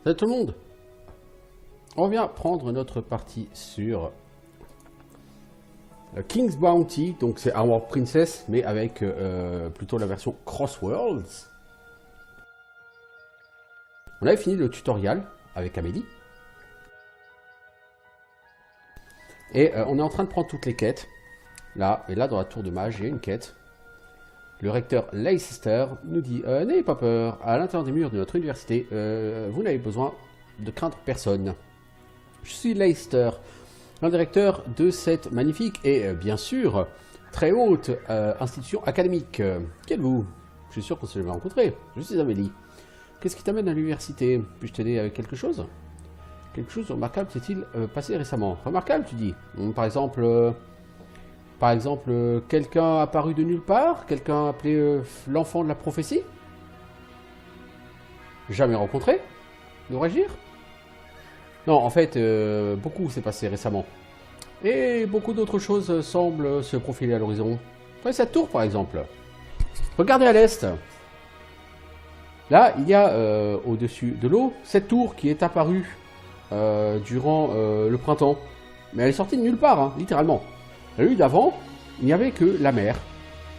Salut tout le monde. On vient prendre notre partie sur King's Bounty, donc c'est Armor Princess, mais avec plutôt la version Crossworlds. On avait fini le tutoriel avec Amélie. Et on est en train de prendre toutes les quêtes. Là, et là dans la tour de mage, il y a une quête. Le recteur Leicester nous dit « N'ayez pas peur, à l'intérieur des murs de notre université, vous n'avez besoin de craindre personne. Je suis Leicester, l'un des recteurs de cette magnifique et bien sûr très haute institution académique. Qui êtes-vous? Je suis sûr qu'on s'est jamais rencontré. Je suis Amélie. Qu'est-ce qui t'amène à l'université? Puis-je t'aider avec quelque chose? Quelque chose de remarquable s'est-il passé récemment? Remarquable, tu dis? Par exemple, quelqu'un apparu de nulle part? Quelqu'un appelé l'enfant de la prophétie? Jamais rencontré? Devrais-je dire? Non, en fait, beaucoup s'est passé récemment. Et beaucoup d'autres choses semblent se profiler à l'horizon. Cette tour, par exemple. Regardez à l'est. Là, il y a au-dessus de l'eau, cette tour qui est apparue durant le printemps. Mais elle est sortie de nulle part, hein, littéralement. La nuit d'avant, il n'y avait que la mer.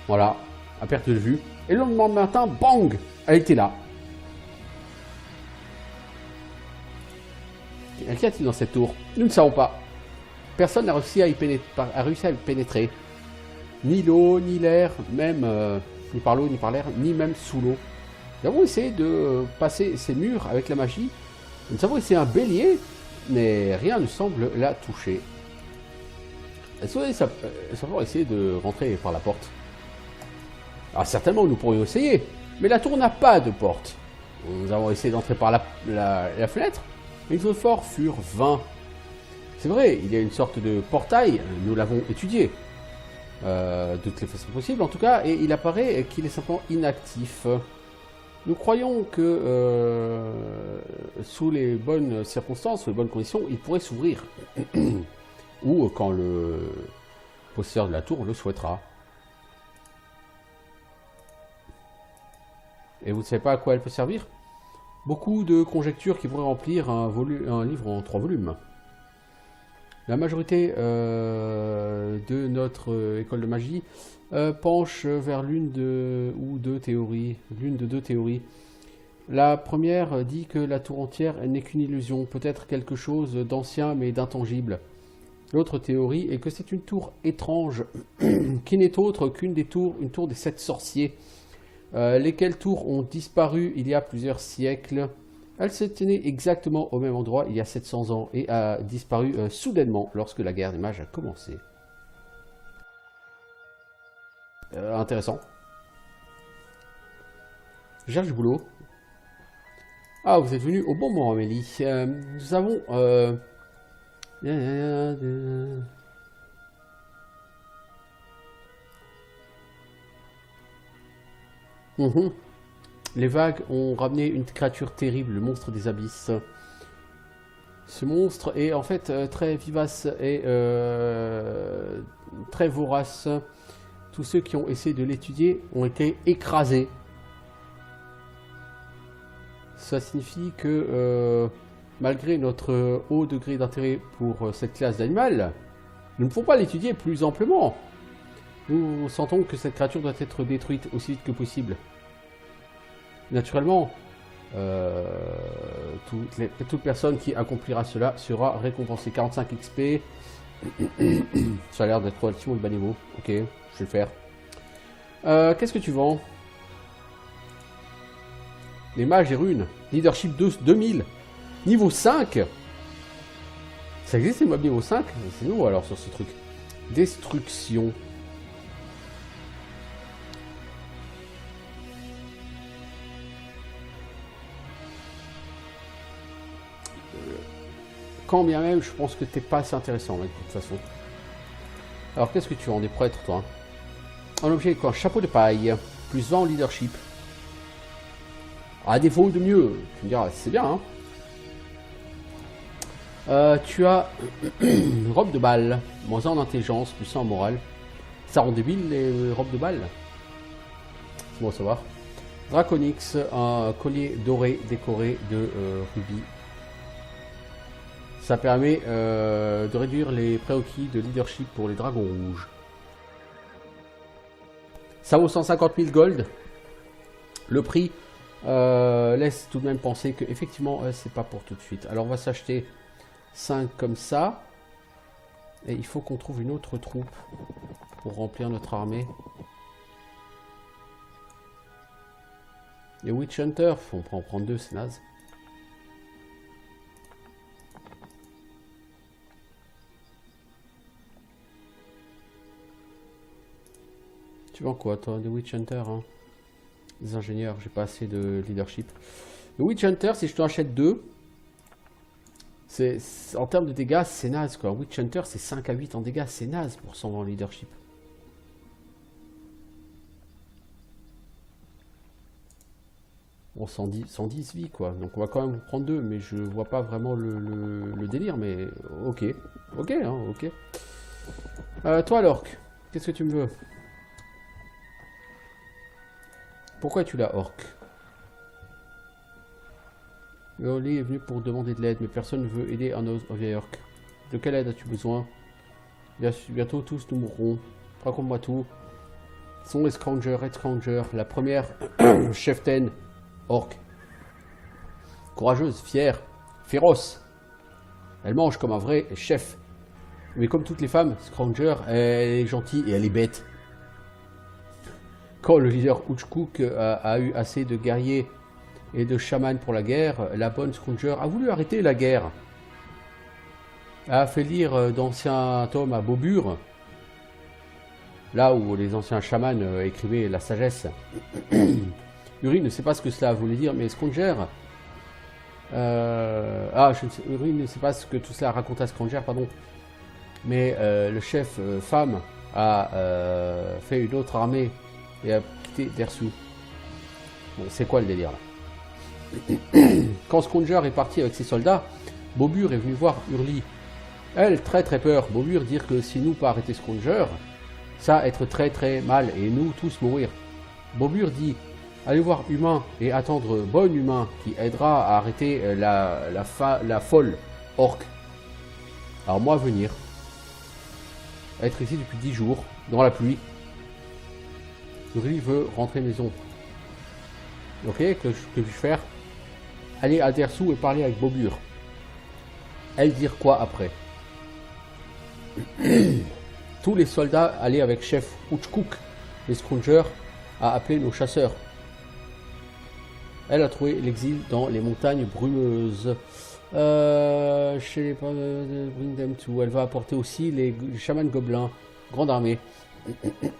Voilà, à perte de vue. Et le lendemain matin, bang, elle était là. Qu'y a-t-il dans cette tour? Nous ne savons pas. Personne n'a réussi à y pénétrer. Ni l'eau, ni l'air, même ni par l'eau, ni par l'air, ni même sous l'eau. Nous avons essayé de passer ces murs avec la magie. Nous avons essayé un bélier, mais rien ne semble la toucher. Est-ce que ça va essayer de rentrer par la porte? Ah, certainement, nous pourrions essayer, mais la tour n'a pas de porte. Nous avons essayé d'entrer par la fenêtre, mais les efforts furent vains. C'est vrai, il y a une sorte de portail, nous l'avons étudié, de toutes les façons possibles en tout cas, et il apparaît qu'il est simplement inactif. Nous croyons que sous les bonnes circonstances, sous les bonnes conditions, il pourrait s'ouvrir. Ou quand le possesseur de la tour le souhaitera. Et vous ne savez pas à quoi elle peut servir? Beaucoup de conjectures qui pourraient remplir un livre en 3 volumes. La majorité de notre école de magie penche vers l'une de deux théories. La première dit que la tour entière n'est qu'une illusion, peut-être quelque chose d'ancien mais d'intangible. L'autre théorie est que c'est une tour étrange qui n'est autre qu'une une tour des 7 sorciers, lesquelles tours ont disparu il y a plusieurs siècles. Elle se tenait exactement au même endroit il y a 700 ans et a disparu soudainement lorsque la guerre des mages a commencé. Intéressant. Je cherche du boulot. Ah, vous êtes venu au bon moment, Amélie. Nous avons... Les vagues ont ramené une créature terrible, le monstre des abysses. Ce monstre est en fait très vivace et très vorace. Tous ceux qui ont essayé de l'étudier ont été écrasés. Ça signifie que malgré notre haut degré d'intérêt pour cette classe d'animal, nous ne pouvons pas l'étudier plus amplement. Nous sentons que cette créature doit être détruite aussi vite que possible. Naturellement, toute personne qui accomplira cela sera récompensée. 45 XP. Ça a l'air d'être relativement de bas niveau. Ok, je vais le faire. Qu'est-ce que tu vends? Les mages et runes. Leadership 2000. Niveau 5. Ça existe les mobs niveau 5? C'est nous alors sur ce truc. Destruction. Quand bien même, je pense que t'es pas assez intéressant, mec, de toute façon. Alors, qu'est-ce que tu vends? Des prêtres, toi? Un objet quoi? Chapeau de paille. Plus 20 en leadership. À défaut de mieux. Tu me diras, c'est bien, hein. Tu as une robe de balle. Moins 1 en intelligence, plus 1 en morale. Ça rend débile, les robes de balle? C'est bon à savoir. Draconix, un collier doré décoré de rubis. Ça permet de réduire les prérequis de leadership pour les dragons rouges. Ça vaut 150 000 gold. Le prix laisse tout de même penser que effectivement c'est pas pour tout de suite. Alors on va s'acheter 5 comme ça. Et il faut qu'on trouve une autre troupe pour remplir notre armée. Les Witch Hunter, on peut en prendre 2, c'est naze. Tu vends quoi toi? Des Witch Hunter, hein? Des ingénieurs, j'ai pas assez de leadership. Le Witch Hunter, si je t'en achète 2, en termes de dégâts, c'est naze quoi. Witch Hunter, c'est 5 à 8 en dégâts, c'est naze pour 100 en leadership. Bon, 110 vies quoi. Donc on va quand même prendre 2, mais je vois pas vraiment le délire, mais ok. Ok, hein, ok. Toi l'orc, qu'est-ce que tu me veux? Pourquoi tu l'as orc? Oli est venu pour demander de l'aide, mais personne ne veut aider un vieil orc. De quelle aide as-tu besoin? Bientôt tous nous mourrons. Raconte-moi tout. Sont les Scrounger, Red Scrounger, la première cheftaine orc. Courageuse, fière, féroce. Elle mange comme un vrai chef. Mais comme toutes les femmes, Scrounger, elle est gentille et elle est bête. Quand le leader Uchkook a eu assez de guerriers et de chamans pour la guerre, la bonne Scrounger a voulu arrêter la guerre. Elle a fait lire d'anciens tomes à Bobur, là où les anciens chamans écrivaient la sagesse. Uri ne sait pas ce que cela voulait dire, mais Scrounger... Uri ne sait pas ce que tout cela raconte à Scrounger, pardon. Mais le chef femme a fait une autre armée et a quitté Dersu. Bon, c'est quoi le délire là? Quand Scrounger est parti avec ses soldats, Bobur est venu voir Hurly. Elle, très peur. Bobur dire que si nous pas arrêter Scrounger, ça va être très mal et nous tous mourir. Bobur dit, allez voir Humain et attendre Bon Humain qui aidera à arrêter la folle orc. Alors moi venir. Être ici depuis 10 jours, dans la pluie. Hurly veut rentrer maison. Ok, que puis-je faire? Aller à Dersu et parler avec Bobur. Elle dire quoi après? Tous les soldats allaient avec chef Uchkook. Les Scrounger a appelé nos chasseurs. Elle a trouvé l'exil dans les montagnes brumeuses. Chez les bring them to. Elle va apporter aussi les chamans gobelins. Grande armée.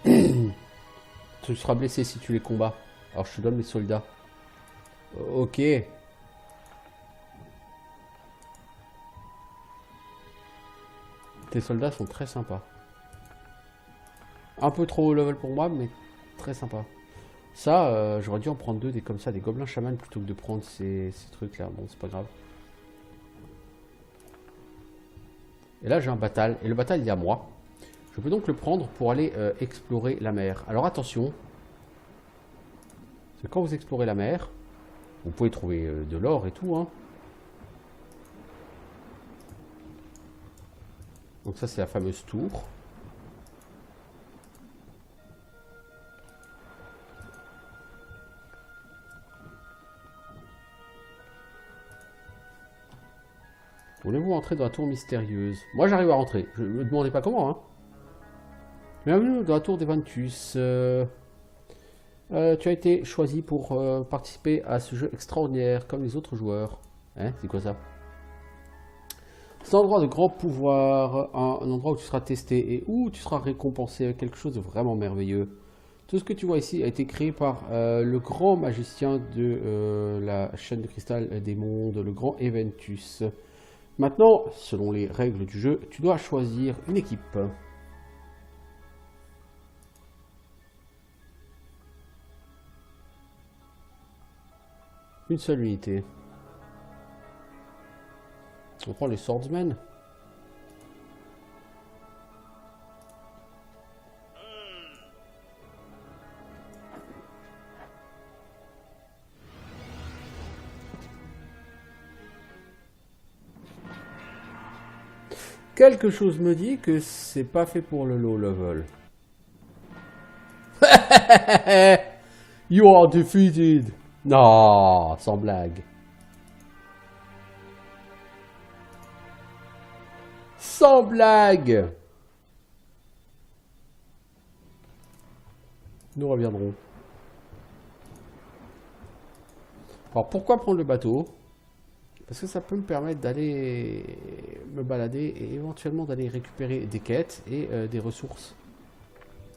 Tu seras blessé si tu les combats. Alors je te donne les soldats. Ok. Tes soldats sont très sympas. Un peu trop haut level pour moi, mais très sympa. Ça, j'aurais dû en prendre 2 des comme ça, des gobelins chamans plutôt que de prendre ces trucs là. Bon, c'est pas grave. Et là, j'ai un bataille. Et le bataille, il y a moi. Je peux donc le prendre pour aller explorer la mer. Alors attention. Parce que quand vous explorez la mer, vous pouvez trouver de l'or et tout, hein. Donc ça, c'est la fameuse tour. Voulez-vous entrer dans la tour mystérieuse? Moi, j'arrive à rentrer. Je ne me demandais pas comment, hein. Bienvenue dans la tour des Ventus. Tu as été choisi pour participer à ce jeu extraordinaire, comme les autres joueurs. Hein, c'est quoi ça? C'est un endroit de grand pouvoir, un endroit où tu seras testé et où tu seras récompensé avec quelque chose de vraiment merveilleux. Tout ce que tu vois ici a été créé par le grand magicien de la chaîne de cristal des mondes, le grand Eventus. Maintenant, selon les règles du jeu, tu dois choisir une équipe. Une seule unité. On prend les swordsmen. Quelque chose me dit que c'est pas fait pour le low level. You are defeated. Non, sans blague. Sans blague. Nous reviendrons. Alors pourquoi prendre le bateau? Parce que ça peut me permettre d'aller me balader et éventuellement d'aller récupérer des quêtes et des ressources.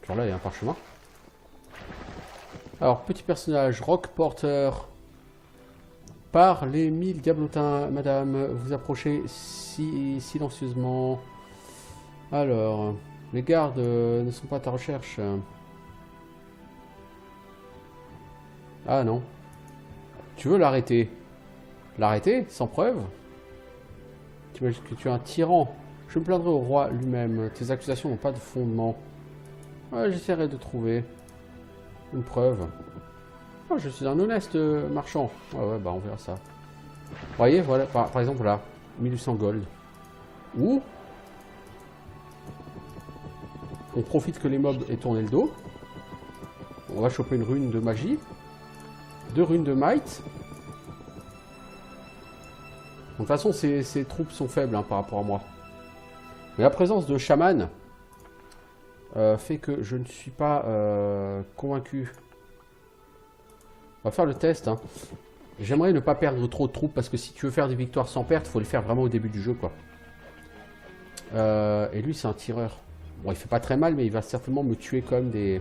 Genre là, il y a un parchemin. Alors, petit personnage, Rock Porter. Par les 1000 diablotins, madame, vous approchez silencieusement. Alors, les gardes ne sont pas à ta recherche. Ah non. Tu veux l'arrêter? L'arrêter? Sans preuve? Tu imagines que tu es un tyran. Je me plaindrai au roi lui-même. Tes accusations n'ont pas de fondement. Ouais, j'essaierai de trouver une preuve. Oh, je suis un honnête marchand. Ouais, bah on verra ça. Vous voyez, voilà, par exemple là, 1800 gold. Ou on profite que les mobs aient tourné le dos. On va choper une rune de magie. 2 runes de might. De toute façon, ces troupes sont faibles hein, par rapport à moi. Mais la présence de chaman fait que je ne suis pas convaincu. On va faire le test. Hein. J'aimerais ne pas perdre trop de troupes parce que si tu veux faire des victoires sans perte, il faut les faire vraiment au début du jeu. Quoi. Et lui, c'est un tireur. Bon, il fait pas très mal, mais il va certainement me tuer comme des...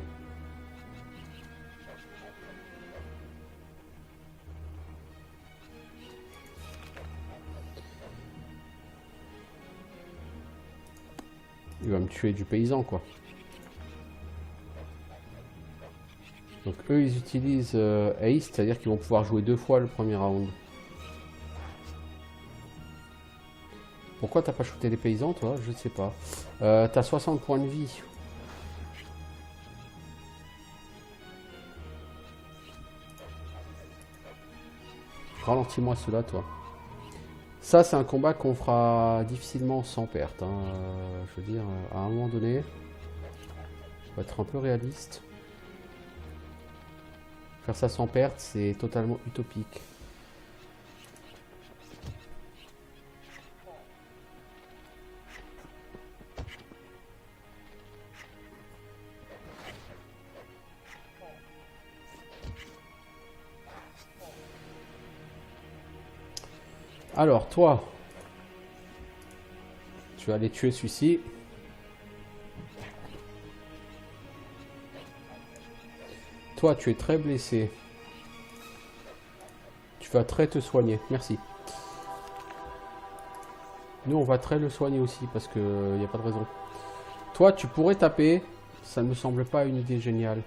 Il va me tuer du paysan, quoi. Donc eux, ils utilisent Haste, c'est-à-dire qu'ils vont pouvoir jouer 2 fois le premier round. Pourquoi t'as pas shooté les paysans, toi? Je ne sais pas. T'as 60 points de vie. Ralentis-moi cela, toi. Ça, c'est un combat qu'on fera difficilement sans perte. Hein. Je veux dire, à un moment donné, on va être un peu réaliste. Faire ça sans perte, c'est totalement utopique. Alors, toi, tu vas aller tuer celui-ci. Toi, tu es très blessé. Tu vas très te soigner. Merci. Nous, on va très le soigner aussi parce qu'il n'y a pas de raison. Toi, tu pourrais taper. Ça ne me semble pas une idée géniale.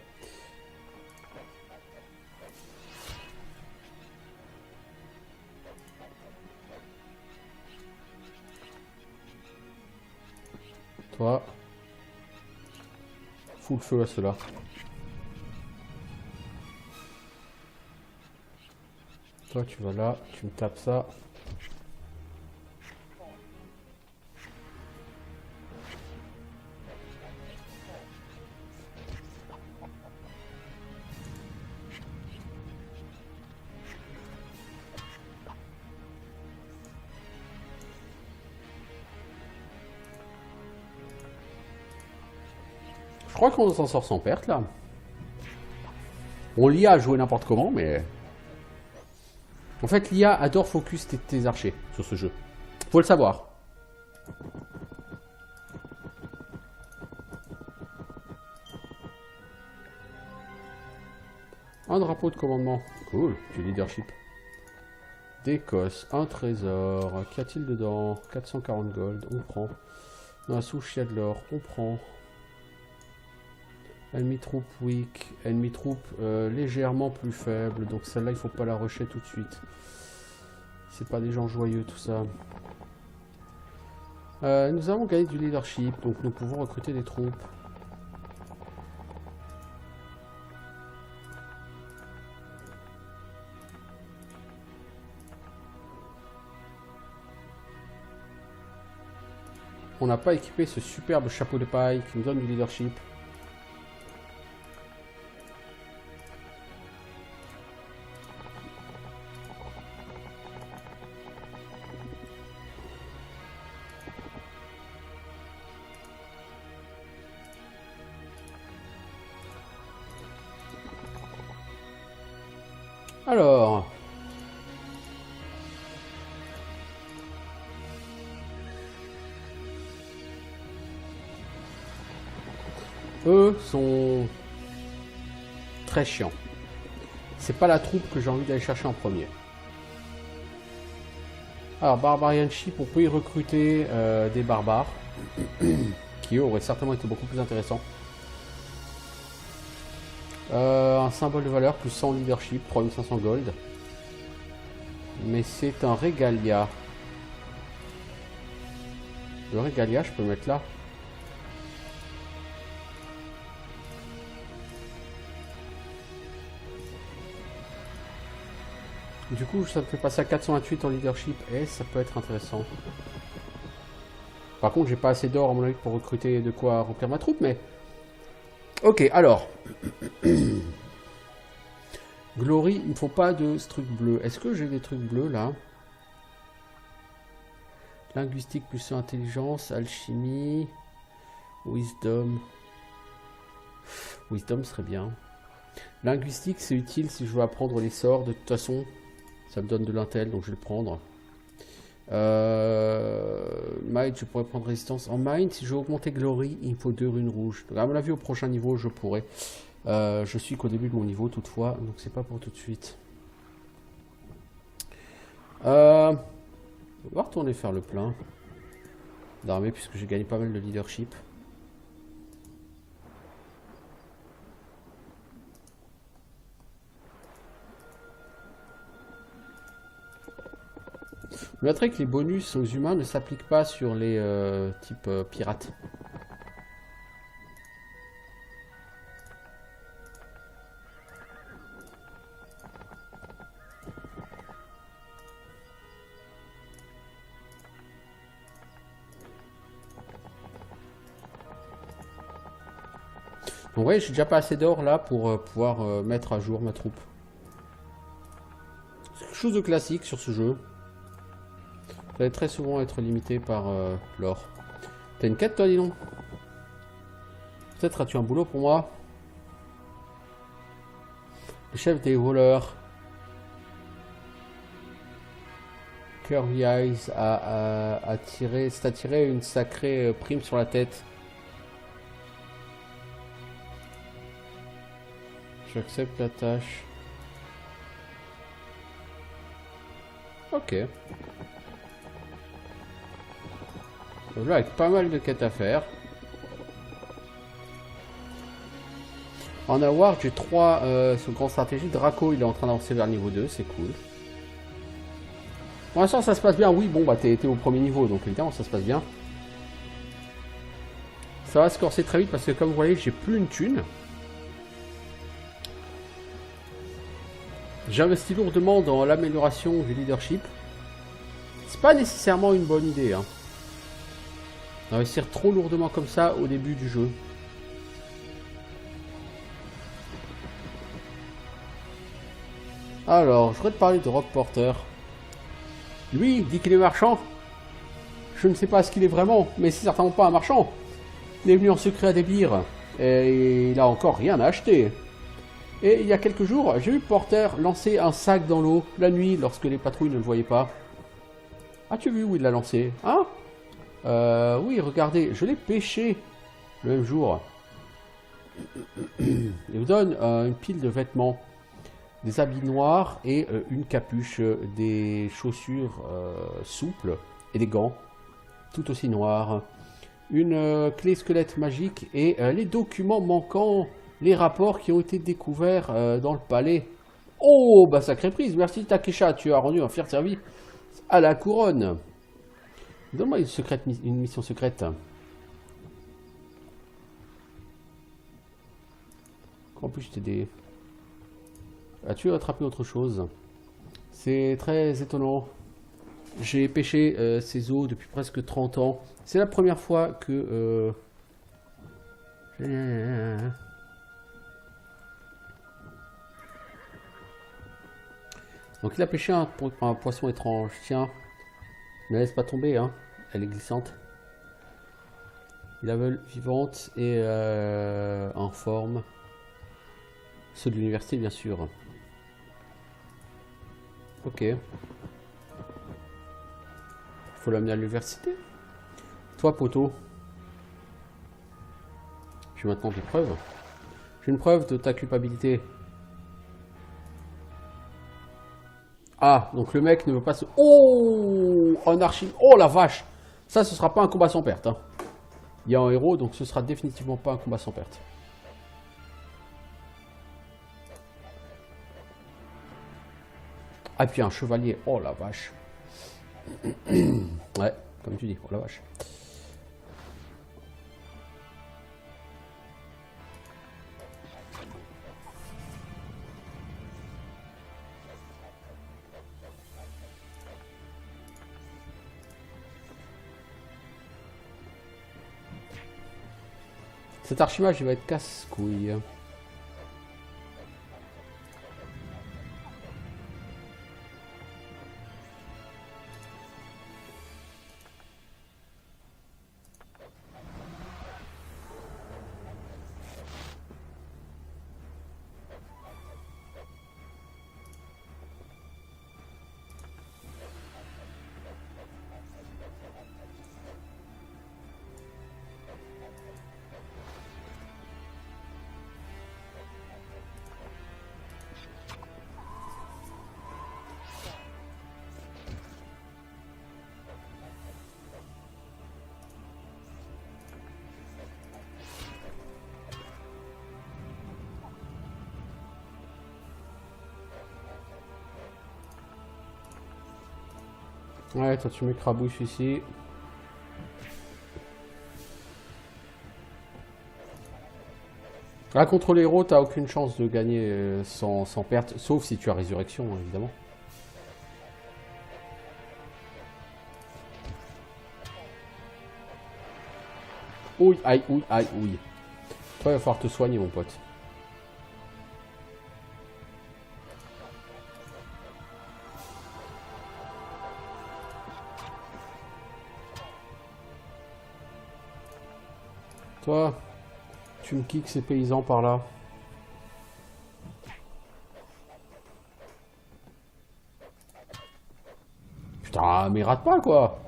Toi, fous le feu à cela. Toi, tu vas là, tu me tapes ça. Je crois qu'on s'en sort sans perte, là. Bon, l'IA a joué n'importe comment, mais... En fait, l'IA adore focus tes archers sur ce jeu. Faut le savoir. Un drapeau de commandement. Cool, du leadership. D'Écosse, un trésor. Qu'y a-t-il dedans? 440 gold, on prend. Dans la souche, il y a de l'or, on prend. Ennemi troupe weak, ennemi troupe légèrement plus faible, donc celle-là il faut pas la rusher tout de suite. C'est pas des gens joyeux tout ça. Nous avons gagné du leadership, donc nous pouvons recruter des troupes. on n'a pas équipé ce superbe chapeau de paille qui nous donne du leadership. Alors, eux sont très chiants. C'est pas la troupe que j'ai envie d'aller chercher en premier. Alors, Barbarian Ship, on peut y recruter des barbares qui eux auraient certainement été beaucoup plus intéressants. Un symbole de valeur plus 100 leadership, 3500 gold. Mais c'est un Regalia. Le Regalia, je peux le mettre là. Du coup, ça me fait passer à 428 en leadership et ça peut être intéressant. Par contre, j'ai pas assez d'or à mon avis pour recruter de quoi remplir ma troupe, mais... Ok, alors... Glory, il ne faut pas de trucs bleus. Est-ce que j'ai des trucs bleus là? Linguistique plus intelligence, alchimie, wisdom. Wisdom serait bien. Linguistique, c'est utile si je veux apprendre les sorts. De toute façon, ça me donne de l'intel, donc je vais le prendre. Mind, je pourrais prendre résistance. En Mind, si je veux augmenter Glory, il me faut 2 runes rouges. Donc à mon avis, au prochain niveau, je pourrais. Je suis qu'au début de mon niveau toutefois, donc c'est pas pour tout de suite. On va retourner faire le plein d'armée puisque j'ai gagné pas mal de leadership. Vous noterez que les bonus aux humains ne s'appliquent pas sur les types pirates. Donc ouais, j'ai déjà pas assez d'or là pour pouvoir mettre à jour ma troupe. C'est quelque chose de classique sur ce jeu. Ça va très souvent être limité par l'or. T'as une quête toi, dis donc? Peut-être as-tu un boulot pour moi? Le chef des voleurs. Curvy Eyes a tiré une sacrée prime sur la tête. J'accepte la tâche. Ok. Donc là, avec pas mal de quêtes à faire. En Award, j'ai 3 sur grande stratégie. Draco, il est en train d'avancer vers le niveau 2, c'est cool. Pour l'instant, ça se passe bien. Oui, bon, bah, t'es au premier niveau, donc évidemment, ça se passe bien. Ça va se corser très vite parce que, comme vous voyez, j'ai plus une thune. J'investis lourdement dans l'amélioration du leadership. C'est pas nécessairement une bonne idée, hein. Investir trop lourdement comme ça au début du jeu. Alors, je voudrais te parler de Rock Porter. Lui, dit qu'il est marchand. Je ne sais pas ce qu'il est vraiment, mais c'est certainement pas un marchand. Il est venu en secret à Débir, et il a encore rien à acheter. Et il y a quelques jours, j'ai vu Porter lancer un sac dans l'eau, la nuit, lorsque les patrouilles ne le voyaient pas. As-tu vu où il l'a lancé? Hein? Oui, regardez, je l'ai pêché le même jour. Il vous donne une pile de vêtements, des habits noirs et une capuche, des chaussures souples et des gants, tout aussi noirs. Une clé squelette magique et les documents manquants, les rapports qui ont été découverts dans le palais. Oh, bah sacrée prise, merci Takesha, tu as rendu un fier service à la couronne. Donne-moi une mission secrète. Comment puis-je t'aider? As-tu attrapé autre chose? C'est très étonnant. J'ai pêché ces eaux depuis presque 30 ans. C'est la première fois que... Donc il a pêché un poisson étrange. Tiens, ne laisse pas tomber, hein. Elle est glissante. Il a veule vivante et en forme. Ceux de l'université, bien sûr. Ok. Faut l'amener à l'université. Toi, poteau. J'ai maintenant des preuves. J'ai une preuve de ta culpabilité. Ah, donc le mec ne veut pas se... Oh, un archi... Oh la vache. Ça, ce sera pas un combat sans perte. Hein. Il y a un héros, donc ce sera définitivement pas un combat sans perte. Ah, et puis un chevalier. Oh la vache. Ouais, comme tu dis. Oh la vache. Cet archimage, il va être casse-couille. Ouais, toi tu m'écrabouches ici. Là, contre les héros, t'as aucune chance de gagner sans perte, sauf si tu as résurrection, évidemment. Ouille, aïe, ouille, aïe, ouille. Toi, il va falloir te soigner, mon pote. Toi, tu me kicks ces paysans par là. Putain, mais rate pas, quoi.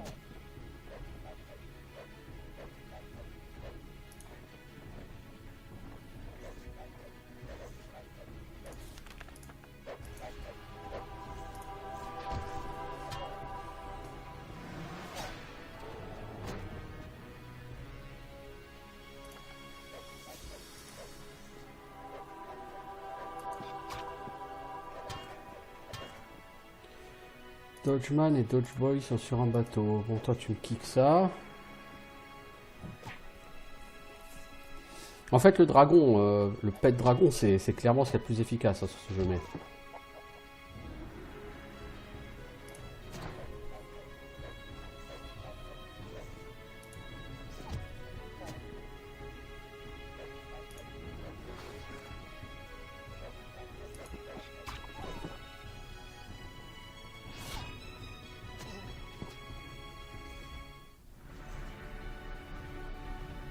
Dodgeman et Dodgeboy sont sur un bateau. Bon, toi, tu me kicks ça. En fait, le dragon, le pet dragon, c'est clairement ce qui est le plus efficace hein, sur ce jeu. Mais...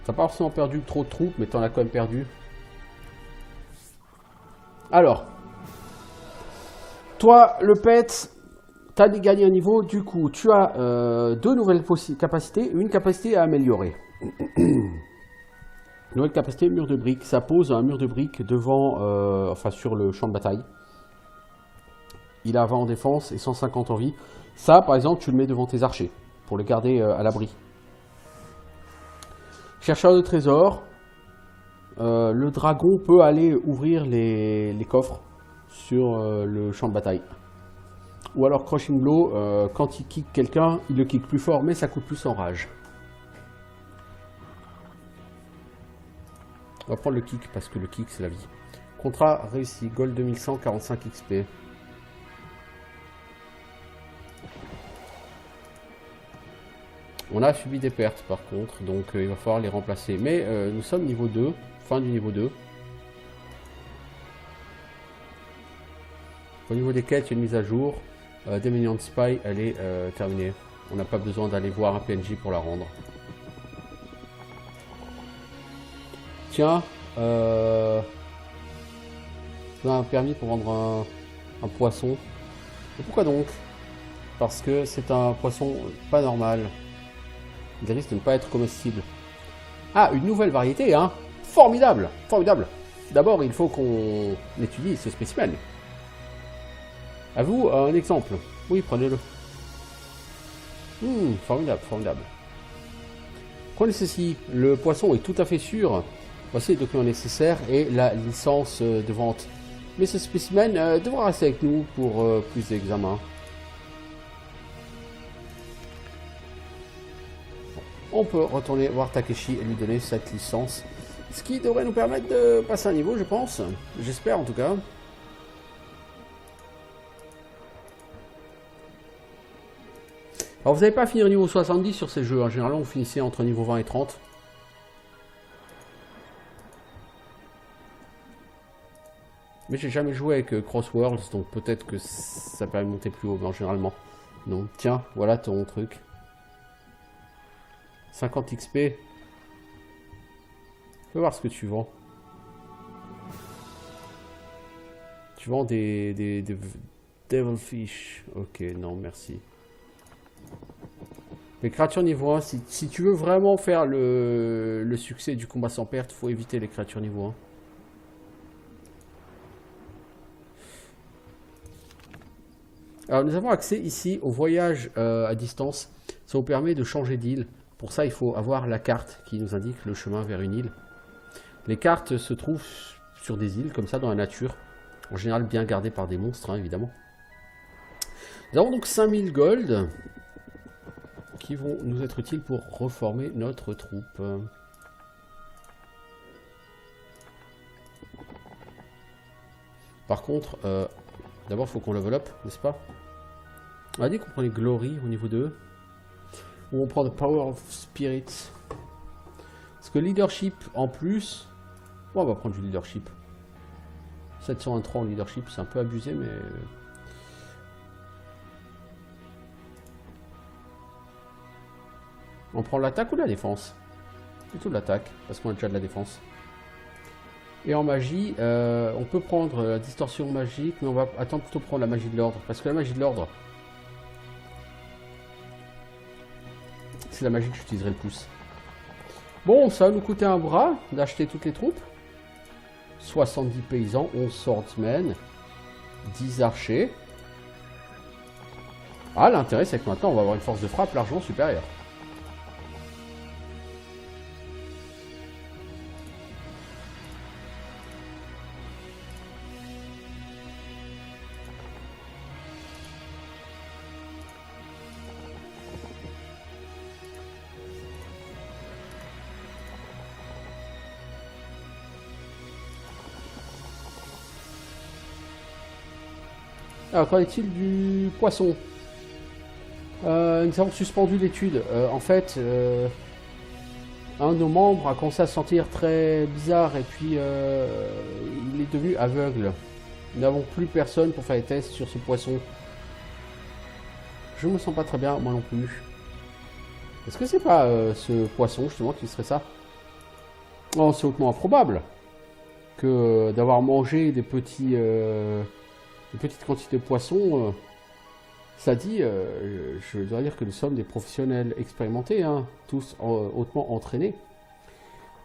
T'as pas forcément perdu trop de troupes, mais t'en as quand même perdu. Alors, toi, le pet, t'as gagné un niveau, du coup, tu as deux nouvelles capacités, une capacité à améliorer. Nouvelle capacité, mur de briques. Ça pose un mur de briques devant, enfin sur le champ de bataille. Il a 20 en défense et 150 en vie. Ça, par exemple, tu le mets devant tes archers, pour les garder à l'abri. Chercheur de trésors, le dragon peut aller ouvrir les coffres sur le champ de bataille. Ou alors Crushing Blow, quand il kick quelqu'un, il le kick plus fort, mais ça coûte plus en rage. On va prendre le kick, parce que le kick c'est la vie. Contrat réussi, Gold 2145 XP. On a subi des pertes par contre, donc il va falloir les remplacer. Mais nous sommes niveau 2, fin du niveau 2. Au niveau des quêtes, il y a une mise à jour. Dominion Spy, elle est terminée. On n'a pas besoin d'aller voir un PNJ pour la rendre. Tiens, on a un permis pour vendre un poisson. Et pourquoi donc? Parce que c'est un poisson pas normal. Il risque de ne pas être comestible. Ah, une nouvelle variété, hein. Formidable, formidable. D'abord, il faut qu'on étudie ce spécimen. À vous, un exemple. Oui, prenez-le. Formidable, formidable. Prenez ceci. Le poisson est tout à fait sûr. Voici les documents nécessaires et la licence de vente. Mais ce spécimen devra rester avec nous pour plus d'examen. On peut retourner voir Takeshi et lui donner cette licence. Ce qui devrait nous permettre de passer un niveau, je pense. J'espère en tout cas. Alors vous n'avez pas fini au niveau 70 sur ces jeux. En général, on finissait entre niveau 20 et 30. Mais j'ai jamais joué avec Crossworlds, donc peut-être que ça peut monter plus haut, mais généralement. Donc tiens, voilà ton truc. 50 XP. Fais voir ce que tu vends. Tu vends des Devilfish. Ok, non, merci. Les créatures niveau 1, si tu veux vraiment faire le succès du combat sans perte, faut éviter les créatures niveau 1. Alors nous avons accès ici au voyage à distance. Ça vous permet de changer d'île. Pour ça, il faut avoir la carte qui nous indique le chemin vers une île. Les cartes se trouvent sur des îles, comme ça, dans la nature. En général, bien gardées par des monstres, hein, évidemment. Nous avons donc 5000 gold qui vont nous être utiles pour reformer notre troupe. Par contre, d'abord, il faut qu'on level up, n'est-ce pas? On a dit qu'on prenait Glory au niveau 2. Ou on prend The Power of Spirit. Parce que Leadership en plus... Bon, on va prendre du Leadership. 701 en Leadership, c'est un peu abusé, mais... On prend l'attaque ou la défense? Plutôt l'attaque, parce qu'on a déjà de la défense. Et en magie, on peut prendre la distorsion magique, mais on va attendre plutôt prendre la magie de l'ordre. Parce que la magie de l'ordre... c'est la magie que j'utiliserai le plus. Bon, ça va nous coûter un bras d'acheter toutes les troupes. 70 paysans, 11 swordsmen, 10 archers. Ah, l'intérêt c'est que maintenant on va avoir une force de frappe largement supérieure. Alors, qu'en est-il du poisson? Nous avons suspendu l'étude. En fait, un de nos membres a commencé à se sentir très bizarre et puis il est devenu aveugle. Nous n'avons plus personne pour faire les tests sur ce poisson. Je me sens pas très bien, moi non plus. Est-ce que c'est pas ce poisson justement qui serait ça? Oh, c'est hautement improbable que d'avoir mangé des petits... une petite quantité de poissons, ça dit, je dois dire que nous sommes des professionnels expérimentés, hein, tous hautement entraînés.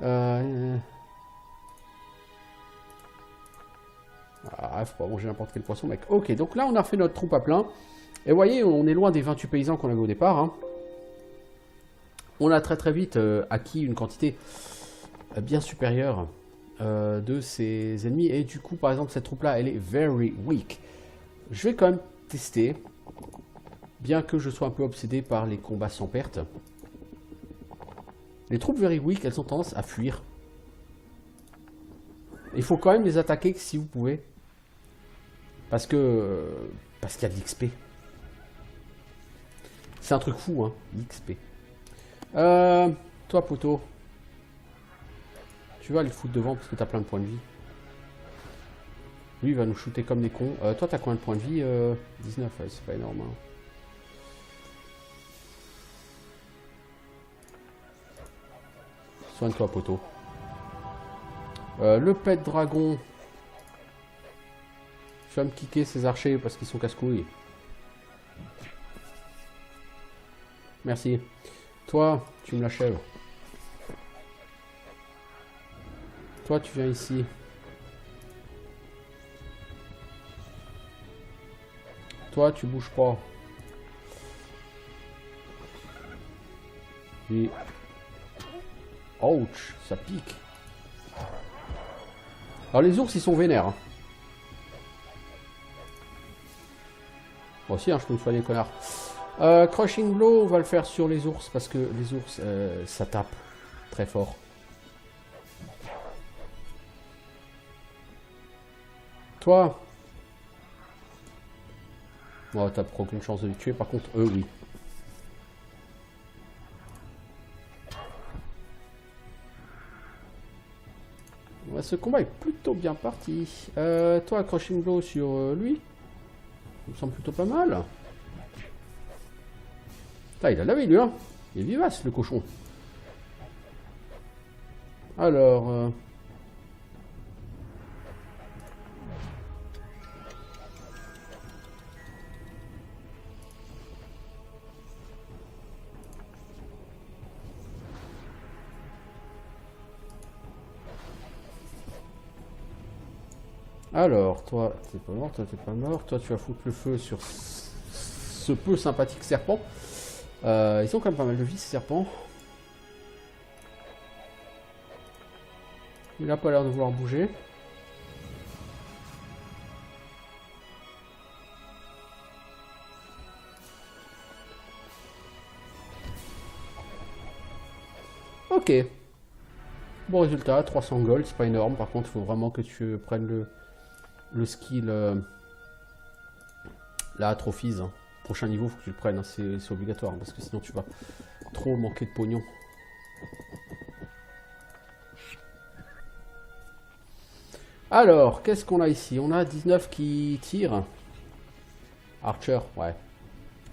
Ah, faut pas manger n'importe quel poisson, mec. Ok, donc là, on a fait notre troupe à plein. Et vous voyez, on est loin des 28 paysans qu'on avait au départ. Hein. On a très très vite acquis une quantité bien supérieure de ses ennemis. Et du coup, par exemple, cette troupe-là, elle est very weak. Je vais quand même tester, bien que je sois un peu obsédé par les combats sans perte. Les troupes very weak, elles ont tendance à fuir. Il faut quand même les attaquer si vous pouvez. Parce qu'il y a de l'XP. C'est un truc fou, hein, l'XP. Toi, poteau. Tu vas aller te foutre devant parce que t'as plein de points de vie. Lui, il va nous shooter comme des cons. Toi, t'as combien de points de vie 19, ouais, c'est pas énorme. Hein. Soigne-toi, poteau. Le pet dragon. Je vais me kicker ces archers parce qu'ils sont casse-couilles. Merci. Toi, tu me l'achèves. Toi, tu viens ici. Toi, tu bouges pas. Et... ouch, ça pique. Alors les ours, ils sont vénères. Hein. Moi aussi, hein, je peux me soigner, connard. Crushing Blow, on va le faire sur les ours, parce que les ours, ça tape très fort. Toi. Oh, t'as aucune chance de les tuer, par contre, eux, oui. Ouais, ce combat est plutôt bien parti. Toi, Crushing Blow sur lui. Ça me semble plutôt pas mal. Ah, il a la vie, lui, hein. Il est vivace, le cochon. Alors... Alors, toi, t'es pas mort, toi, t'es pas mort. Toi, tu vas foutre le feu sur ce peu sympathique serpent. Ils ont quand même pas mal de vie, ces serpents. Il a pas l'air de vouloir bouger. Ok. Bon résultat, 300 gold, c'est pas énorme. Par contre, il faut vraiment que tu prennes le skill... la atrophies. Hein. Prochain niveau, faut que tu le prennes, hein. C'est obligatoire, hein, parce que sinon tu vas trop manquer de pognon. Alors, qu'est-ce qu'on a ici? On a 19 qui tirent. Archer, ouais.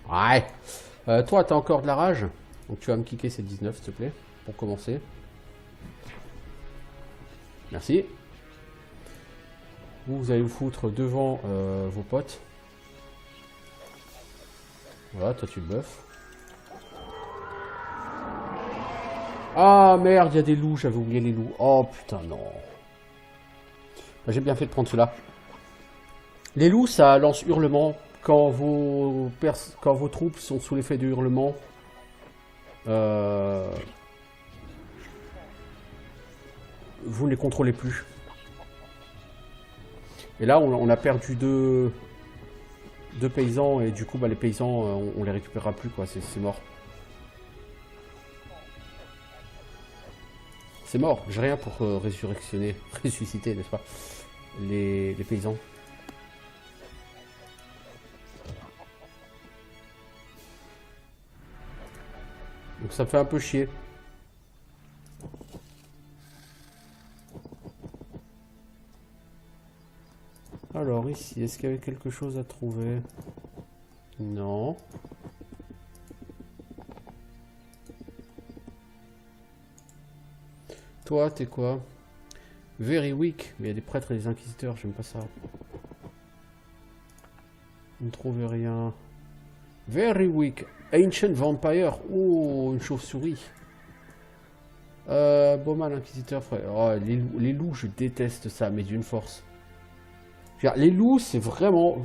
Ouais. Toi, t'as encore de la rage. Donc tu vas me kicker ces 19, s'il te plaît, pour commencer. Merci. Vous allez vous foutre devant vos potes. Voilà, toi tu le buffes. Ah merde, il y a des loups, j'avais oublié les loups. Oh putain, non. J'ai bien fait de prendre cela. Les loups, ça lance hurlement. Quand vos troupes sont sous l'effet de hurlement, vous ne les contrôlez plus. Et là, on a perdu deux paysans, et du coup, bah, les paysans, on les récupérera plus, quoi. C'est mort. C'est mort. J'ai rien pour ressusciter, n'est-ce pas, les paysans. Donc ça me fait un peu chier. Alors ici, est-ce qu'il y avait quelque chose à trouver? Non. Toi, t'es quoi? Very weak. Mais il y a des prêtres et des inquisiteurs, j'aime pas ça. On ne trouve rien. Very weak. Ancient Vampire. Oh, une chauve-souris. Bowman, l'inquisiteur, frère. Oh, les loups, je déteste ça, mais d'une force. Les loups, c'est vraiment...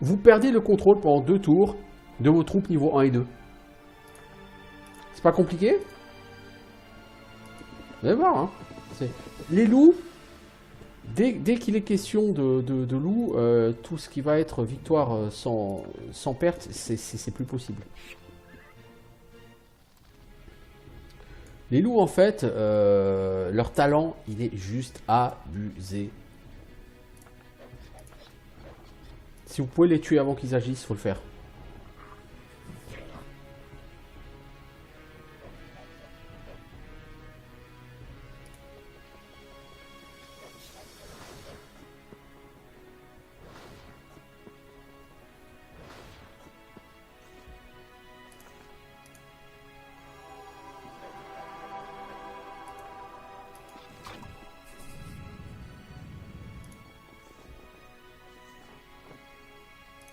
Vous perdez le contrôle pendant 2 tours de vos troupes niveau 1 et 2. C'est pas compliqué? Vous allez voir, hein. Les loups, dès qu'il est question de loups, tout ce qui va être victoire sans perte, c'est plus possible. Les loups, en fait, leur talent, il est juste abusé. Si vous pouvez les tuer avant qu'ils agissent, faut le faire.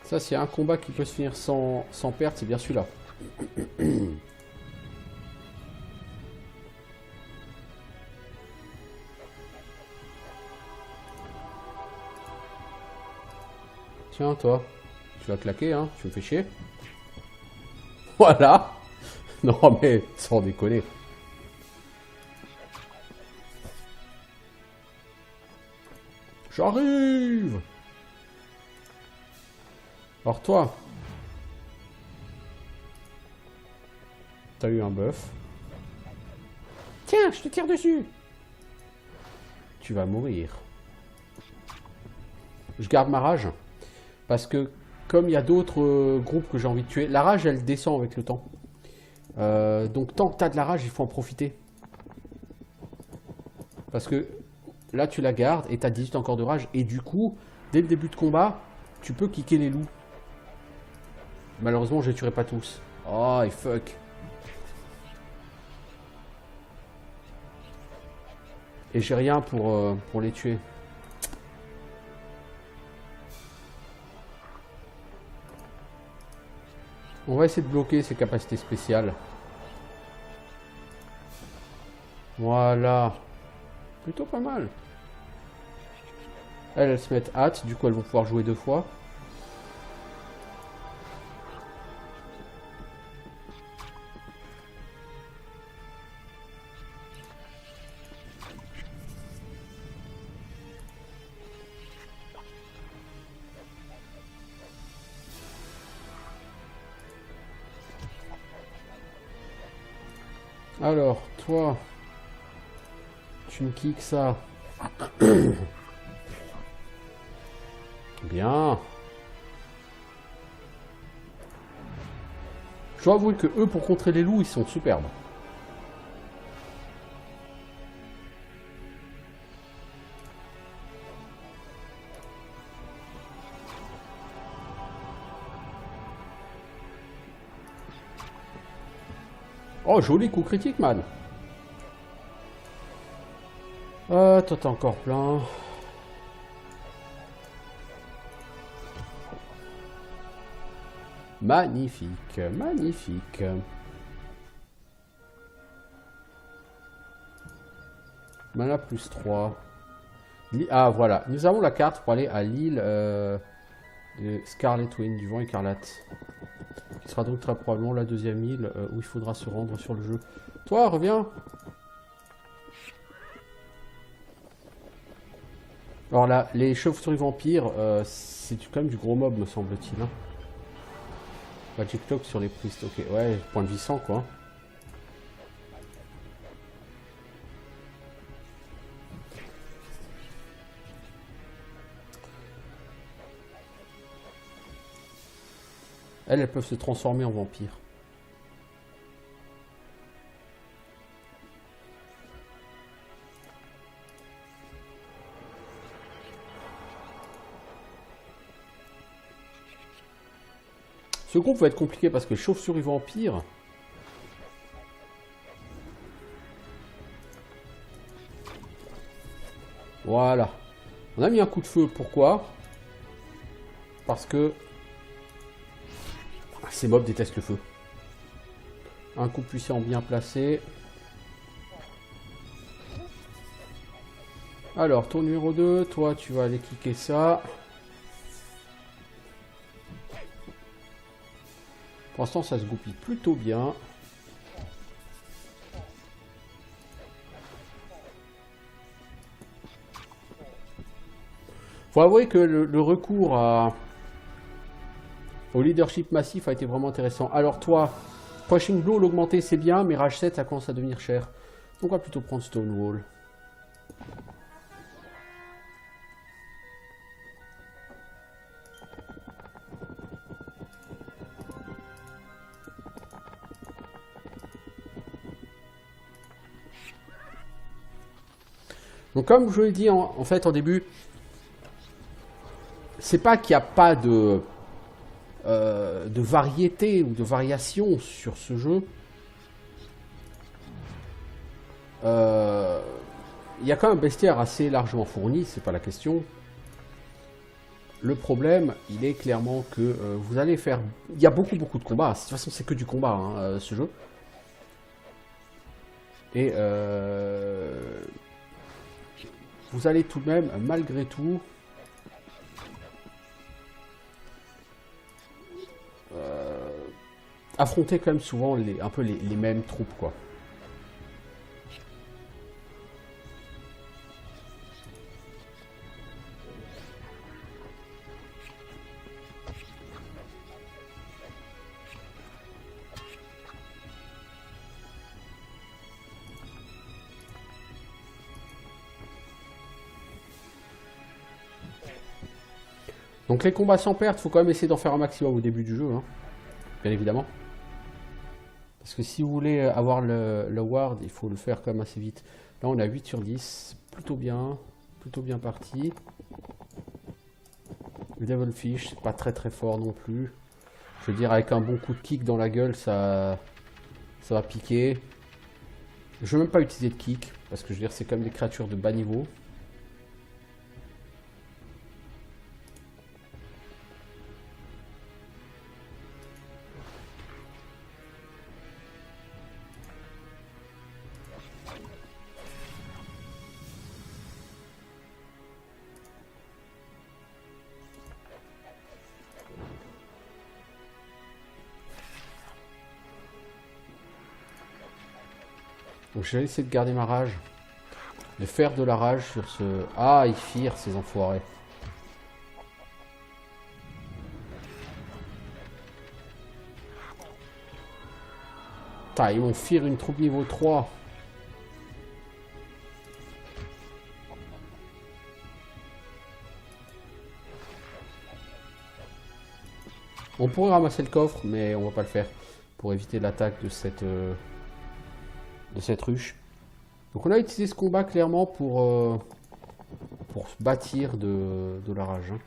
Ça, s'il y a un combat qui peut se finir sans perte, c'est bien celui-là. Tiens, toi, tu vas claquer, hein, tu me fais chier. Voilà. Non, mais sans déconner. J'arrive. Alors toi, t'as eu un buff. Tiens, je te tire dessus. Tu vas mourir. Je garde ma rage. Parce que, comme il y a d'autres groupes que j'ai envie de tuer, la rage, elle descend avec le temps. Donc, tant que tu as de la rage, il faut en profiter. Parce que, là, tu la gardes et tu as 18 encore de rage. Et du coup, dès le début de combat, tu peux kicker les loups. Malheureusement, je les tuerai pas tous. Oh, et fuck. Et j'ai rien pour les tuer. On va essayer de bloquer ses capacités spéciales. Voilà. Plutôt pas mal. Elles se mettent hâte, du coup elles vont pouvoir jouer 2 fois. Alors, toi, tu me kicks ça. Bien. Je dois avouer que eux, pour contrer les loups, ils sont superbes. Oh, joli coup critique, man. Toi, t'as encore plein. Magnifique, magnifique. Mana plus 3. Ah, voilà. Nous avons la carte pour aller à l'île de Scarlet Wind, du vent écarlate. Qui sera donc très probablement la deuxième île où il faudra se rendre sur le jeu. Toi, reviens. Alors là, les chauves-souris vampires, c'est quand même du gros mob, me semble-t-il. Hein. Magic Cloak sur les priest, ok. Ouais, point de vie 100, quoi. Elles peuvent se transformer en vampires. Ce groupe va être compliqué parce que chauve-souris vampire. Voilà. On a mis un coup de feu. Pourquoi? Parce que ces mobs détestent le feu. Un coup puissant bien placé. Alors, tour numéro 2. Toi, tu vas aller cliquer ça. Pour l'instant, ça se goupille plutôt bien. Faut avouer que le recours au leadership massif a été vraiment intéressant. Alors toi, Pushing Blow, l'augmenter c'est bien, mais Rage 7 ça commence à devenir cher. Donc on va plutôt prendre Stonewall. Donc comme je l'ai dit en fait en début, c'est pas qu'il n'y a pas de variété ou de variation sur ce jeu. Il y a quand même un bestiaire assez largement fourni, c'est pas la question. Le problème, il est clairement que vous allez faire... Il y a beaucoup de combats. De toute façon, c'est que du combat, hein, ce jeu. Et vous allez tout de même, malgré tout... affronter quand même souvent un peu les mêmes troupes, quoi. Donc les combats sans perte, il faut quand même essayer d'en faire un maximum au début du jeu, hein, bien évidemment. Parce que si vous voulez avoir le ward, il faut le faire quand même assez vite. Là on a 8 sur 10, plutôt bien parti. Le Devilfish, c'est pas très fort non plus. Je veux dire, avec un bon coup de kick dans la gueule, ça va piquer. Je vais même pas utiliser de kick, parce que je veux dire, c'est quand même des créatures de bas niveau. Donc je vais essayer de garder ma rage. De faire de la rage sur ce... Ah, ils firent ces enfoirés. Putain, ils vont fire une troupe niveau 3. On pourrait ramasser le coffre, mais on va pas le faire. Pour éviter l'attaque de cette ruche. Donc on a utilisé ce combat clairement pour se bâtir de la rage. Hein.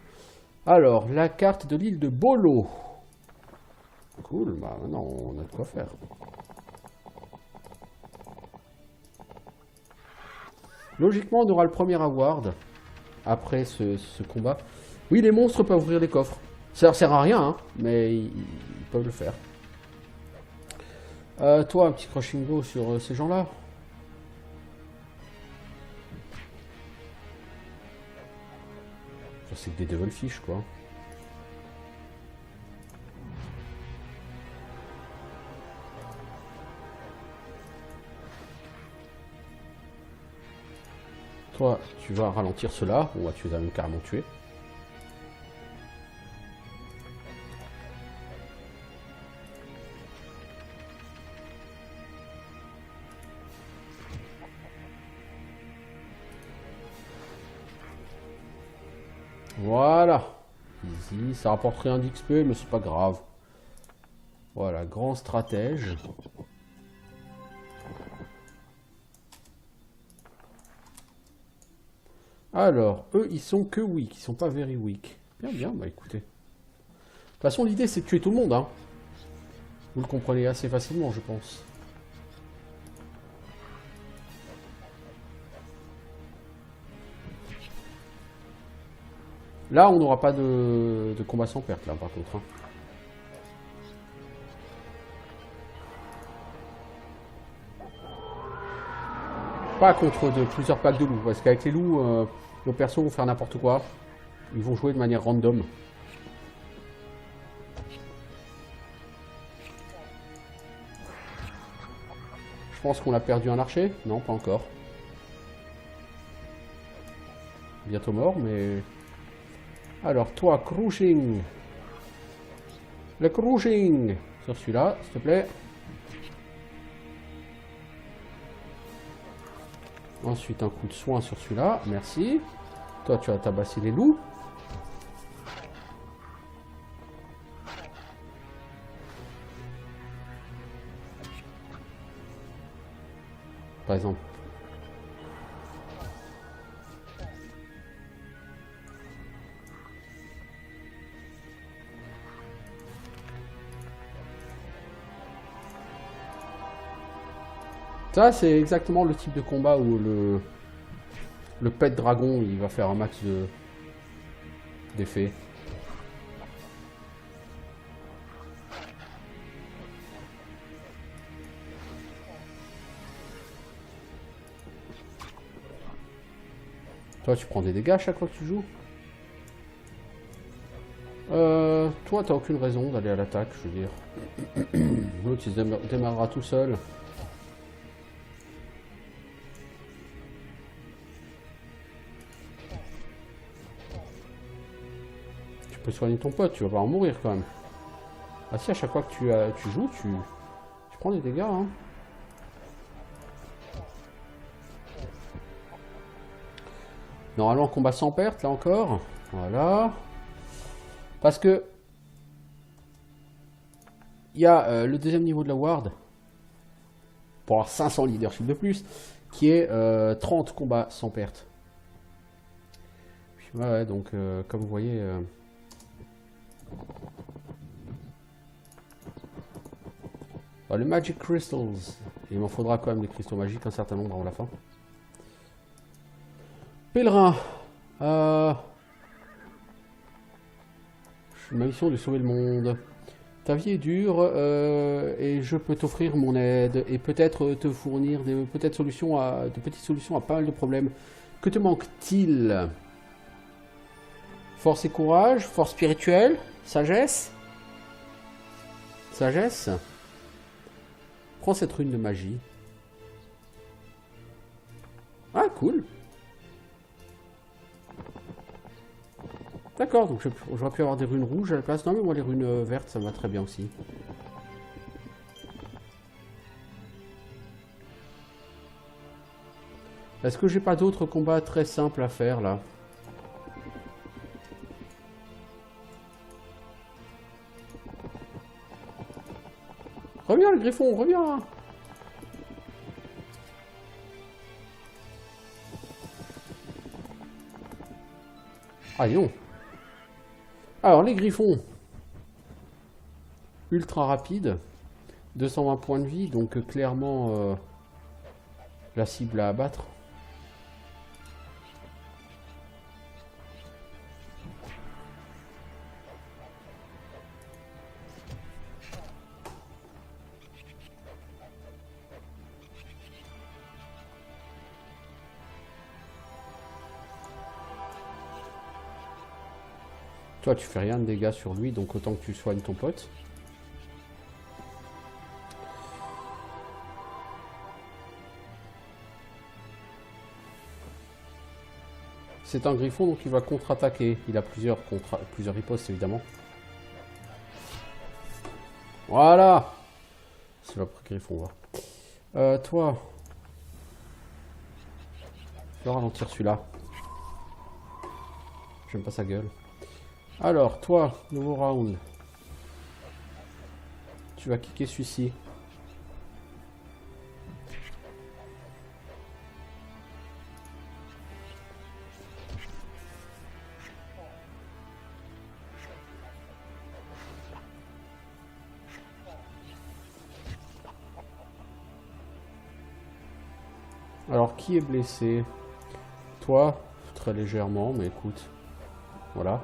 Alors, la carte de l'île de Bolo. Cool, bah maintenant on a de quoi faire. Logiquement, on aura le premier award après ce combat. Oui, les monstres peuvent ouvrir les coffres. Ça leur sert à rien, hein, mais ils peuvent le faire. Toi, un petit crushing blow sur ces gens-là. C'est que des Devilfish, quoi. Toi, tu vas ralentir cela. Bon, tu les as même carrément tués. Voilà. Easy. Ça rapporte rien d'XP, mais c'est pas grave. Voilà, grand stratège. Alors, eux, ils sont que weak, ils sont pas very weak. Bien, bah écoutez. De toute façon, l'idée, c'est de tuer tout le monde, hein. Vous le comprenez assez facilement, je pense. Là, on n'aura pas de combat sans perte, là, par contre. Hein. Pas contre plusieurs packs de loups, parce qu'avec les loups, nos persos vont faire n'importe quoi. Ils vont jouer de manière random. Je pense qu'on a perdu un archer. Non, pas encore. Bientôt mort, mais... Alors, toi, crushing. Le crushing. Sur celui-là, s'il te plaît. Ensuite, un coup de soin sur celui-là. Merci. Toi, tu vas tabasser les loups. Par exemple. Ça, c'est exactement le type de combat où le pet dragon, il va faire un max de d'effet. Toi, tu prends des dégâts à chaque fois que tu joues. Toi, t'as aucune raison d'aller à l'attaque, je veux dire. L'autre, il se démarrera tout seul. Tu peux soigner ton pote, tu vas pas en mourir quand même. Ah si, à chaque fois que tu joues, tu prends des dégâts, hein. Normalement, combat sans perte, là encore. Voilà. Parce que il y a le deuxième niveau de la Ward, pour avoir 500 leadership de plus, qui est 30 combats sans perte. Puis, ouais, donc comme vous voyez... les Magic Crystals, il m'en faudra quand même des cristaux magiques, un certain nombre avant la fin. Pèlerin. Ma mission est de sauver le monde. Ta vie est dure et je peux t'offrir mon aide et peut-être te fournir de petites solutions à pas mal de problèmes. Que te manque-t-il? Force et courage, force spirituelle, sagesse. Sagesse. Prends cette rune de magie. Ah, cool. D'accord, donc j'aurais pu avoir des runes rouges à la place. Non, mais moi, les runes vertes, ça me va très bien aussi. Est-ce que j'ai pas d'autres combats très simples à faire, là? Reviens, le griffon, reviens! Ah, non. Alors, les griffons. Ultra rapide. 220 points de vie, donc clairement la cible à abattre. Toi, tu fais rien de dégâts sur lui, donc autant que tu soignes ton pote. C'est un griffon, donc il va contre-attaquer. Il a plusieurs ripostes, évidemment. Voilà! C'est le griffon, va. Toi. Je vais ralentir celui-là. J'aime pas sa gueule. Alors, toi, nouveau round. Tu vas kicker celui-ci. Alors, qui est blessé? Toi, très légèrement, mais écoute. Voilà.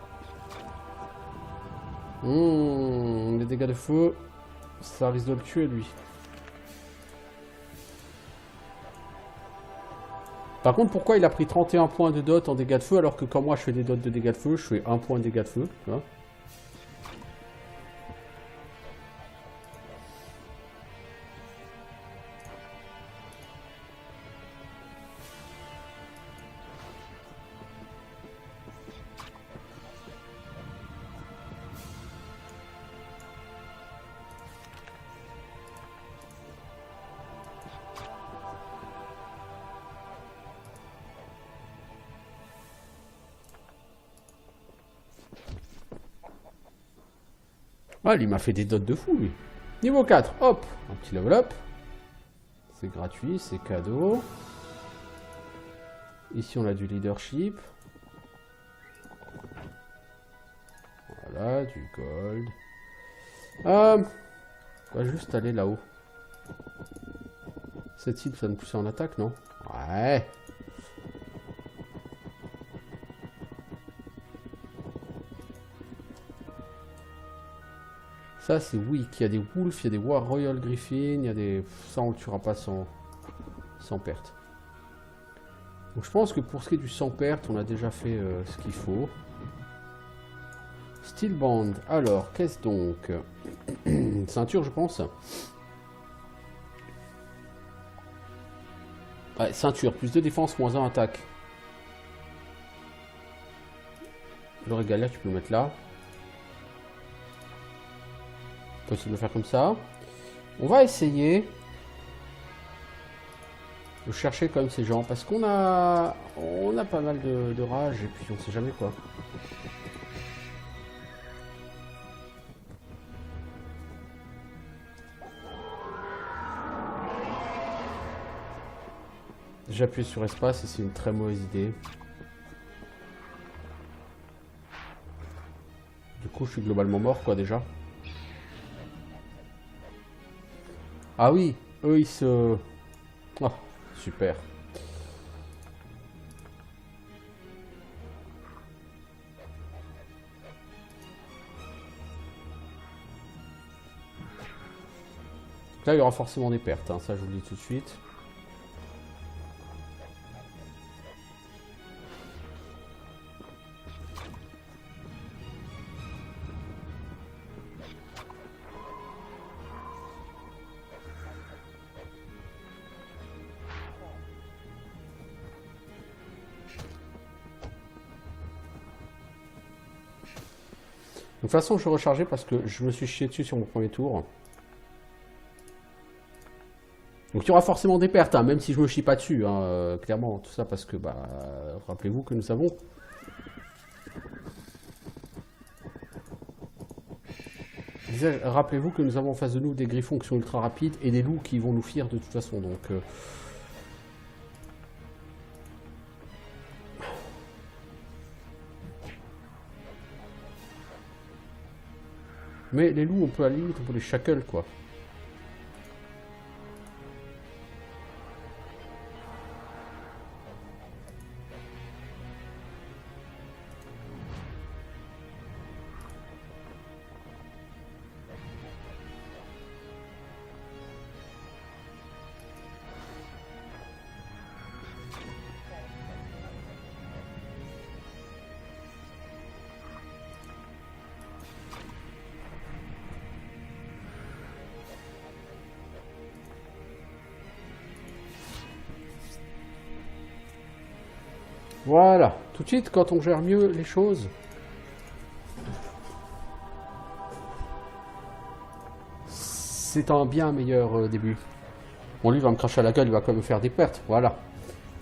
Les dégâts de feu, ça risque de le tuer, lui. Par contre, pourquoi il a pris 31 points de dot en dégâts de feu, alors que quand moi je fais des dots de dégâts de feu, je fais 1 point de dégâts de feu, tu vois? Ah, il m'a fait des dots de fou, lui. Niveau 4, hop, un petit level up. C'est gratuit, c'est cadeau. Ici, on a du leadership. Voilà, du gold. On va juste aller là-haut. Cette cible, ça va me pousser en attaque, non? Ouais. Ça, c'est oui, qu'il y a des wolves, il y a des War Royal Griffin, il y a des... Ça, on le tuera pas sans perte. Donc je pense que pour ce qui est du sans perte, on a déjà fait ce qu'il faut. Steel Band, alors, qu'est-ce donc? Ceinture, je pense. Ouais, ceinture, plus 2 défense, moins 1 attaque. Le régalia, tu peux le mettre là. Possible de le faire comme ça. On va essayer de chercher quand même ces gens, parce qu'on a pas mal de rage, et puis on sait jamais quoi. J'appuie sur espace et c'est une très mauvaise idée. Du coup, je suis globalement mort, quoi, déjà. Ah oui, eux, ils se... Oh, super. Là, il y aura forcément des pertes, hein, ça, je vous le dis tout de suite. De toute façon, je vais recharger parce que je me suis chié dessus sur mon premier tour. Donc il y aura forcément des pertes, hein, même si je me chie pas dessus, hein, clairement. Tout ça parce que, bah, rappelez-vous que nous avons... Rappelez-vous que nous avons en face de nous des griffons qui sont ultra rapides et des loups qui vont nous fuir de toute façon, donc... Mais les loups, on peut à la limite, on peut les shackle, quoi. Voilà, tout de suite, quand on gère mieux les choses, c'est un bien meilleur début. Bon, lui, il va me cracher à la gueule, il va quand même faire des pertes, voilà.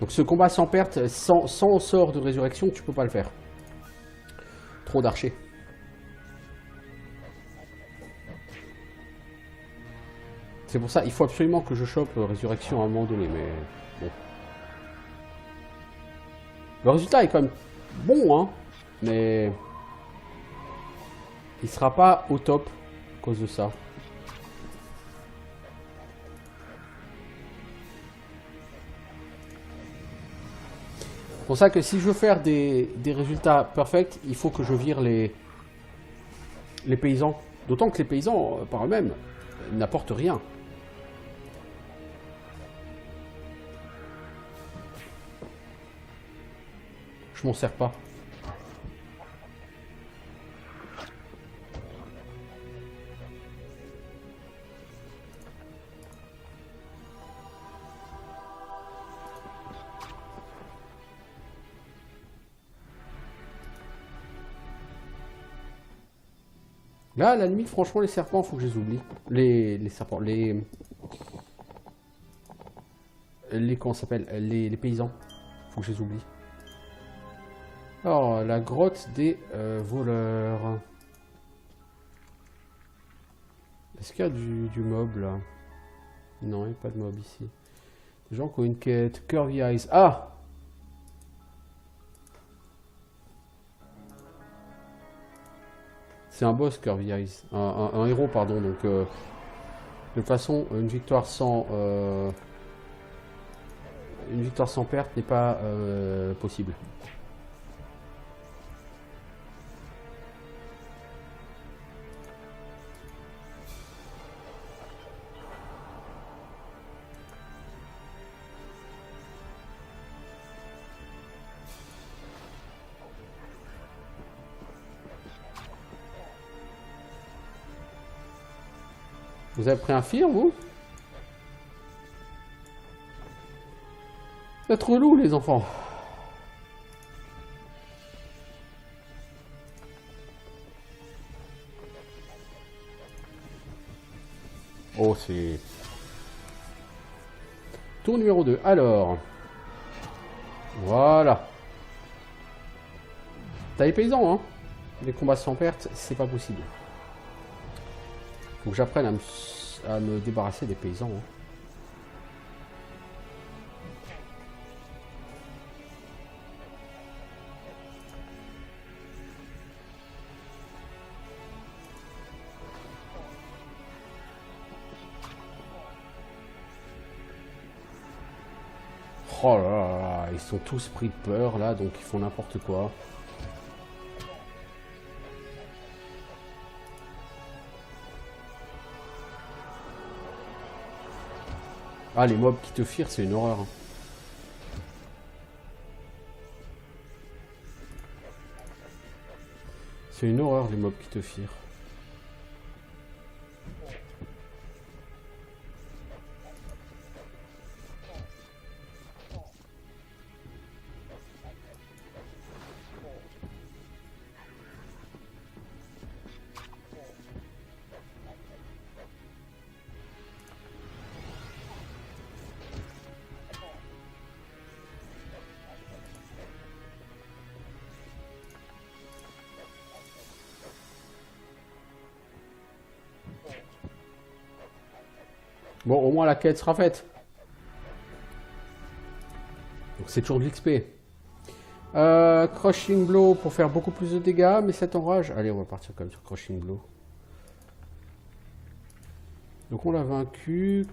Donc ce combat sans perte, sans sort de résurrection, tu peux pas le faire. Trop d'archers. C'est pour ça, il faut absolument que je chope résurrection à un moment donné, mais bon. Le résultat est quand même bon, hein, mais il sera pas au top à cause de ça. C'est pour ça que si je veux faire des résultats parfaits, il faut que je vire les paysans. D'autant que les paysans, par eux-mêmes, n'apportent rien. Je m'en sers pas. Là, à la limite, franchement, les serpents, faut que je les oublie. Les serpents, comment ça s'appelle, les paysans, faut que je les oublie. Alors, la grotte des voleurs. Est-ce qu'il y a du mob, là? Non, il n'y a pas de mob ici. Des gens qui ont une quête. Curvy Eyes. Ah! C'est un boss, Curvy Eyes. Un héros, pardon. Donc, de toute façon, une victoire sans perte n'est pas possible. Vous avez pris un fir, vous? C'est trop lourd, les enfants. Oh, c'est... Tour numéro 2. Alors... Voilà. T'as les paysans, hein? Les combats sans perte, c'est pas possible. Faut que j'apprenne à me débarrasser des paysans, hein. Oh là là là, ils sont tous pris de peur là, donc ils font n'importe quoi. Ah, les mobs qui te firent, c'est une horreur, hein. C'est une horreur, les mobs qui te firent. Bon, au moins la quête sera faite. Donc c'est toujours de l'XP. Crushing Blow pour faire beaucoup plus de dégâts, mais ça t'enrage. Allez, on va partir quand même sur Crushing Blow. Donc on l'a vaincu.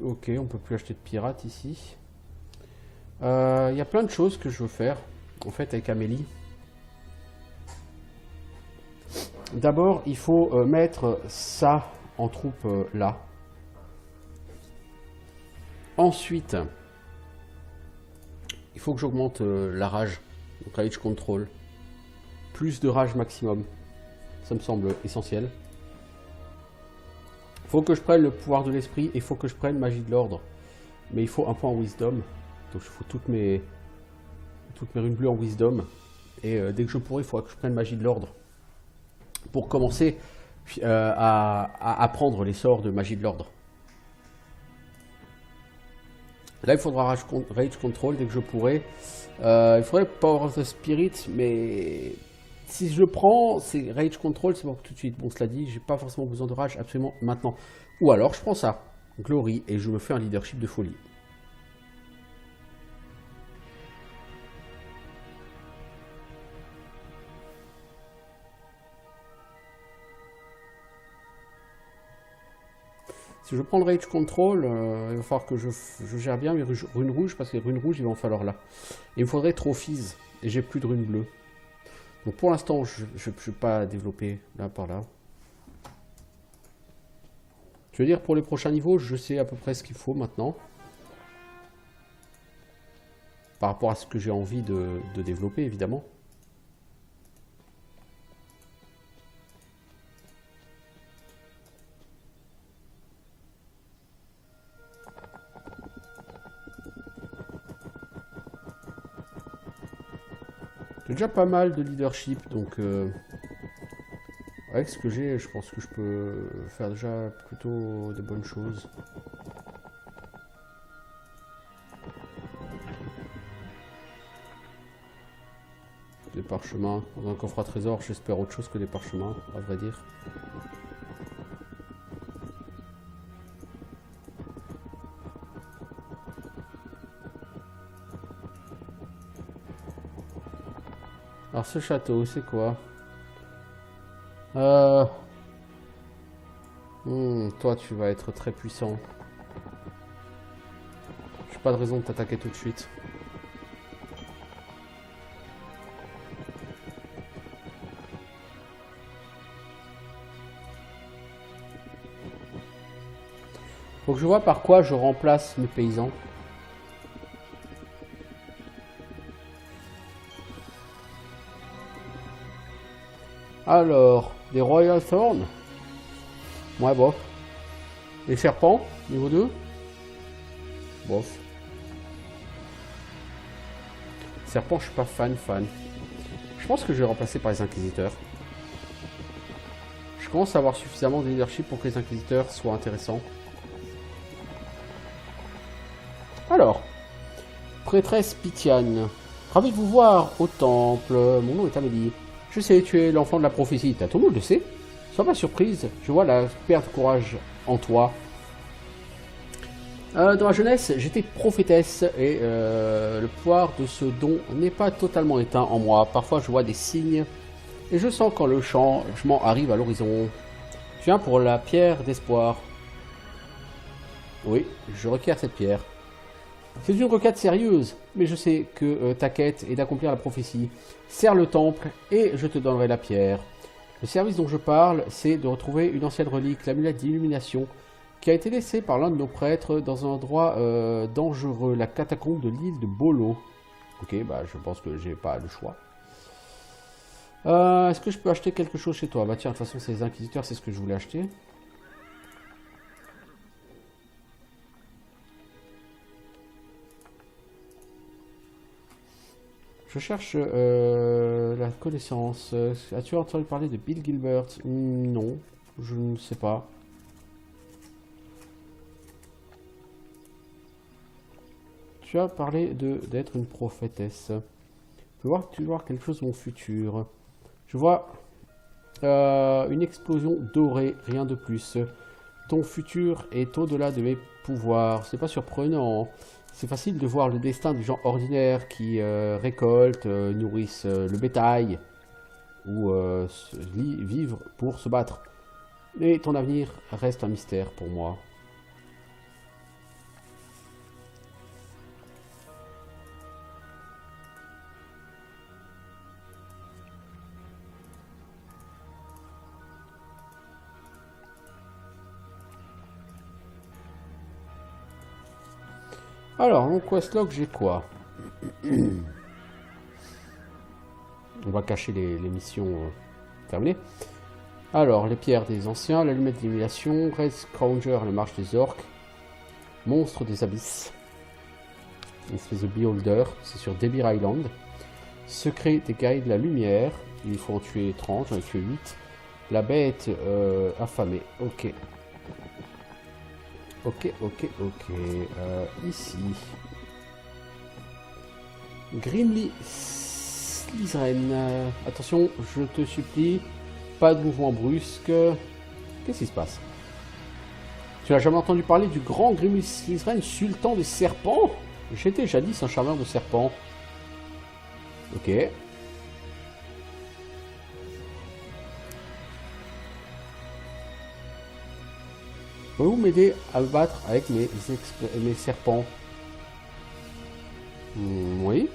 Ok, on peut plus acheter de pirates ici. Il y a plein de choses que je veux faire, en fait, avec Amélie. D'abord, il faut mettre ça en troupe là. Ensuite, il faut que j'augmente la rage, donc rage control. Plus de rage maximum, ça me semble essentiel. Il faut que je prenne le pouvoir de l'esprit et il faut que je prenne magie de l'ordre. Mais il faut un point en wisdom, donc il faut toutes mes runes bleues en wisdom. Et dès que je pourrai, il faudra que je prenne magie de l'ordre pour commencer à apprendre les sorts de magie de l'ordre. Là, il faudra rage control dès que je pourrai. Il faudrait Power of the Spirit, mais si je prends, c'est rage control, c'est bon tout de suite. Bon, cela dit, j'ai pas forcément besoin de rage absolument maintenant. Ou alors, je prends ça, Glory, et je me fais un leadership de folie. Si je prends le Rage Control, il va falloir que je gère bien mes runes rouges, parce que les runes rouges, il va en falloir là. Et il me faudrait Trophies, et j'ai plus de runes bleues. Donc pour l'instant, je ne vais pas développer là par là. Je veux dire, pour les prochains niveaux, je sais à peu près ce qu'il faut maintenant. Par rapport à ce que j'ai envie de développer, évidemment. J'ai déjà pas mal de leadership, donc avec ce que j'ai, je pense que je peux faire déjà plutôt de bonnes choses. Des parchemins, dans un coffre à trésor, j'espère autre chose que des parchemins, à vrai dire. Alors ce château, c'est quoi? Toi, tu vas être très puissant. J'ai pas de raison de t'attaquer tout de suite. Faut que je vois par quoi je remplace mes paysans. Alors, des Royal Thorn. Ouais, bof. Les serpents, niveau 2. Bof. Serpent, je suis pas fan. Je pense que je vais remplacer par les inquisiteurs. Je commence à avoir suffisamment de leadership pour que les inquisiteurs soient intéressants. Alors, prêtresse Pythiane. Ravi de vous voir au temple. Mon nom est Amélie. Je sais, tu es l'enfant de la prophétie. Tout le monde le sait. Sois pas surprise. Je vois la perte de courage en toi. Dans la jeunesse, j'étais prophétesse et le pouvoir de ce don n'est pas totalement éteint en moi. Parfois, je vois des signes et je sens quand le changement arrive à l'horizon. Tu viens pour la pierre d'espoir. Oui, je requiers cette pierre. C'est une requête sérieuse, mais je sais que ta quête est d'accomplir la prophétie. Serre le temple et je te donnerai la pierre. Le service dont je parle, c'est de retrouver une ancienne relique, l'amulette d'illumination, qui a été laissée par l'un de nos prêtres dans un endroit dangereux, la catacombe de l'île de Bolo. Ok, bah je pense que j'ai pas le choix. Est-ce que je peux acheter quelque chose chez toi? Bah tiens, de toute façon, c'est les inquisiteurs, c'est ce que je voulais acheter. Je cherche la connaissance. As-tu entendu parler de Bill Gilbert? Non, je ne sais pas. Tu as parlé d'être une prophétesse. Tu vois quelque chose de mon futur. Je vois une explosion dorée, rien de plus. Ton futur est au-delà de mes pouvoirs. C'est pas surprenant. C'est facile de voir le destin des gens ordinaires qui récoltent, nourrissent le bétail ou vivent pour se battre. Mais ton avenir reste un mystère pour moi. Alors, mon questlog, j'ai quoi? On va cacher les missions terminées. Alors, les pierres des anciens, l'allumette d'illumination, Red Scrounger, la marche des orques, monstre des abysses, une espèce de beholder, c'est sur Debir Island, secret des guerriers de la lumière, il faut en tuer 30, j'en ai tué 8, la bête affamée, ok. Ok. Ici. Grimly Slytherin. Attention, je te supplie. Pas de mouvement brusque. Qu'est-ce qui se passe? Tu n'as jamais entendu parler du grand Grimly Slytherin, sultan des serpents? J'étais jadis un charmeur de serpents. Ok. Pouvez-vous m'aider à me battre avec mes serpents? Oui.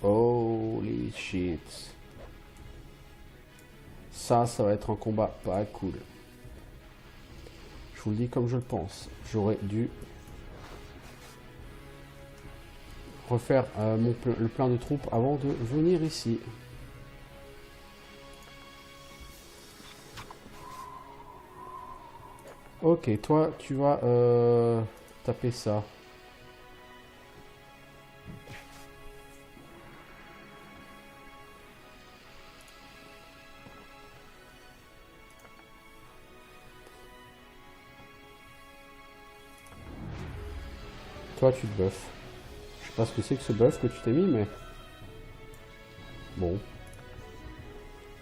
Holy shit. Ça va être un combat pas cool. Je vous le dis comme je le pense. J'aurais dû refaire le plein de troupes avant de venir ici. Ok, toi, tu vas taper ça. Toi, tu te buffes. Je sais pas ce que c'est que ce buff que tu t'es mis, mais... Bon.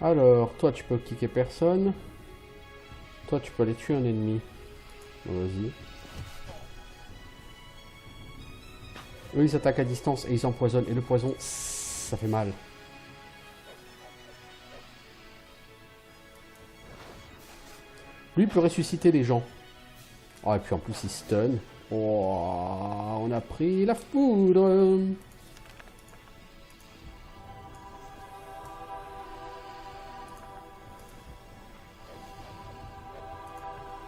Alors, toi, tu peux kicker personne. Toi, tu peux aller tuer un ennemi. Bon, vas-y. Eux, ils attaquent à distance et ils empoisonnent. Et le poison, ça fait mal. Lui peut ressusciter les gens. Oh, et puis en plus, il stun. Oh, on a pris la foudre.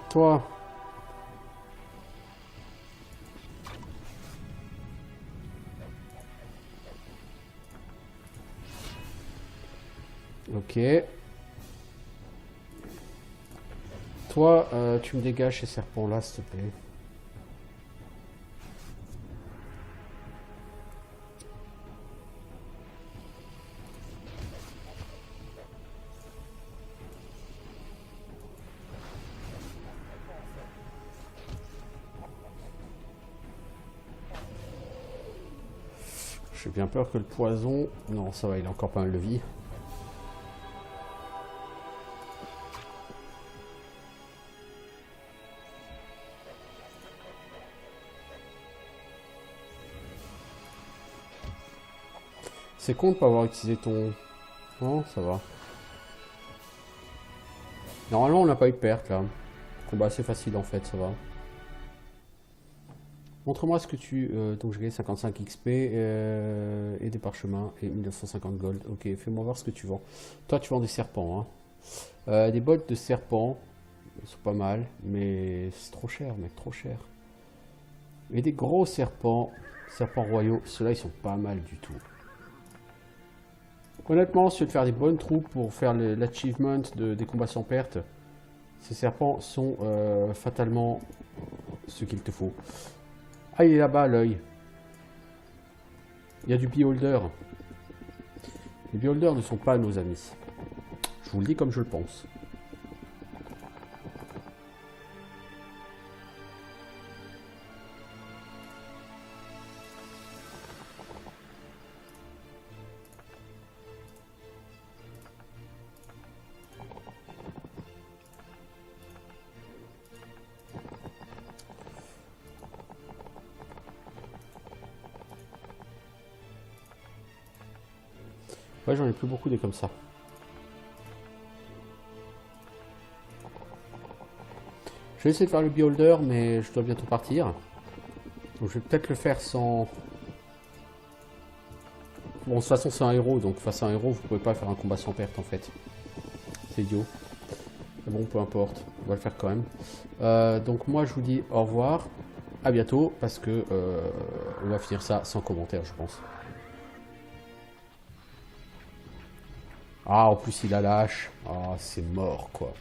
Toi. Ok. toi, tu me dégages ces serpents-là, s'il te plaît. J'ai bien peur que le poison... Non, ça va, il a encore pas mal de vie. C'est con de pas avoir utilisé ton... Non, ça va. Normalement, on n'a pas eu de perte, là. Combat assez facile, en fait, ça va. Montre-moi ce que tu... donc, j'ai gagné 55 XP et des parchemins et 1950 gold. Ok, fais-moi voir ce que tu vends. Toi, tu vends des serpents, hein. Des bottes de serpents, ils sont pas mal, mais c'est trop cher, mec, trop cher. Et des gros serpents, serpents royaux, ceux-là, ils sont pas mal du tout. Honnêtement, si tu veux faire des bonnes troupes pour faire l'achievement des combats sans perte, ces serpents sont fatalement ce qu'il te faut. Ah, il est là-bas, l'œil. Il y a du beholder. Les beholders ne sont pas nos amis. Je vous le dis comme je le pense. Ouais, j'en ai plus beaucoup des comme ça. Je vais essayer de faire le beholder, mais je dois bientôt partir. Donc je vais peut-être le faire sans... Bon, de toute façon, c'est un héros, donc face à un héros, vous pouvez pas faire un combat sans perte, en fait. C'est idiot. Mais bon, peu importe, on va le faire quand même. Donc moi, je vous dis au revoir. À bientôt, parce que on va finir ça sans commentaire, je pense. Ah, en plus, il a lâche. Ah, c'est mort, quoi.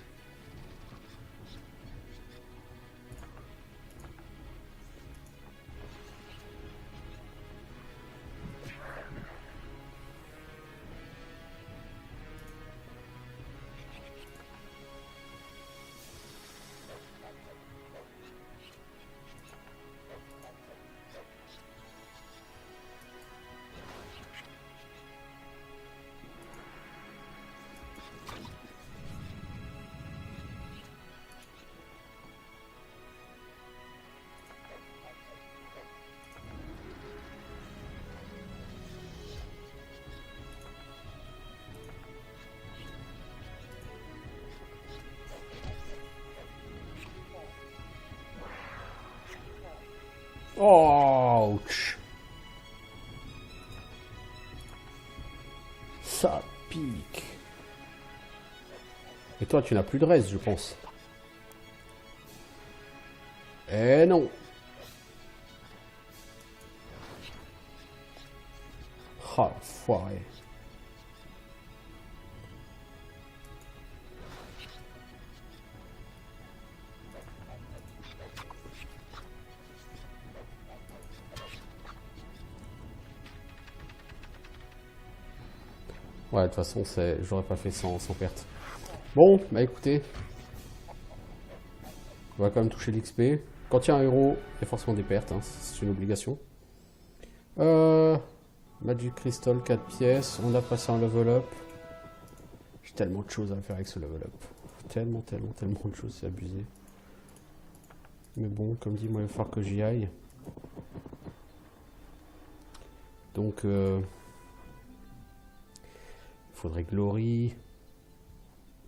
Ouch. Ça pique. Et toi, tu n'as plus de reste, je pense. Eh non. Ah, foiré. Ouais, de toute façon, j'aurais pas fait sans perte. Bon, bah écoutez. On va quand même toucher l'XP. Quand il y a un héros, il y a forcément des pertes, hein, c'est une obligation. Magic Crystal, 4 pièces. On a passé un level up. J'ai tellement de choses à faire avec ce level up. Tellement de choses, c'est abusé. Mais bon, comme dit, moi, il va falloir que j'y aille. Donc, il faudrait Glory.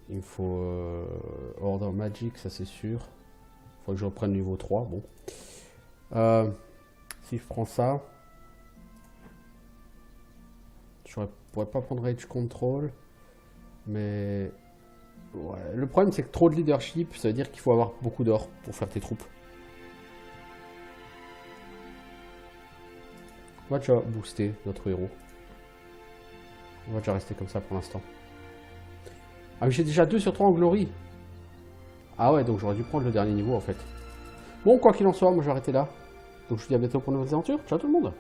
Il me faut Order Magic, ça c'est sûr. Il faut que je reprenne niveau 3. Bon. Si je prends ça, je pourrais pas prendre Rage Control. Mais ouais. Le problème, c'est que trop de leadership, ça veut dire qu'il faut avoir beaucoup d'or pour faire tes troupes. On va déjà booster notre héros. On va déjà rester comme ça pour l'instant. Ah mais j'ai déjà 2 sur 3 en glory. Ah ouais, donc j'aurais dû prendre le dernier niveau en fait. Bon, quoi qu'il en soit, moi je vais arrêter là. Donc je vous dis à bientôt pour de nouvelles aventures. Ciao tout le monde!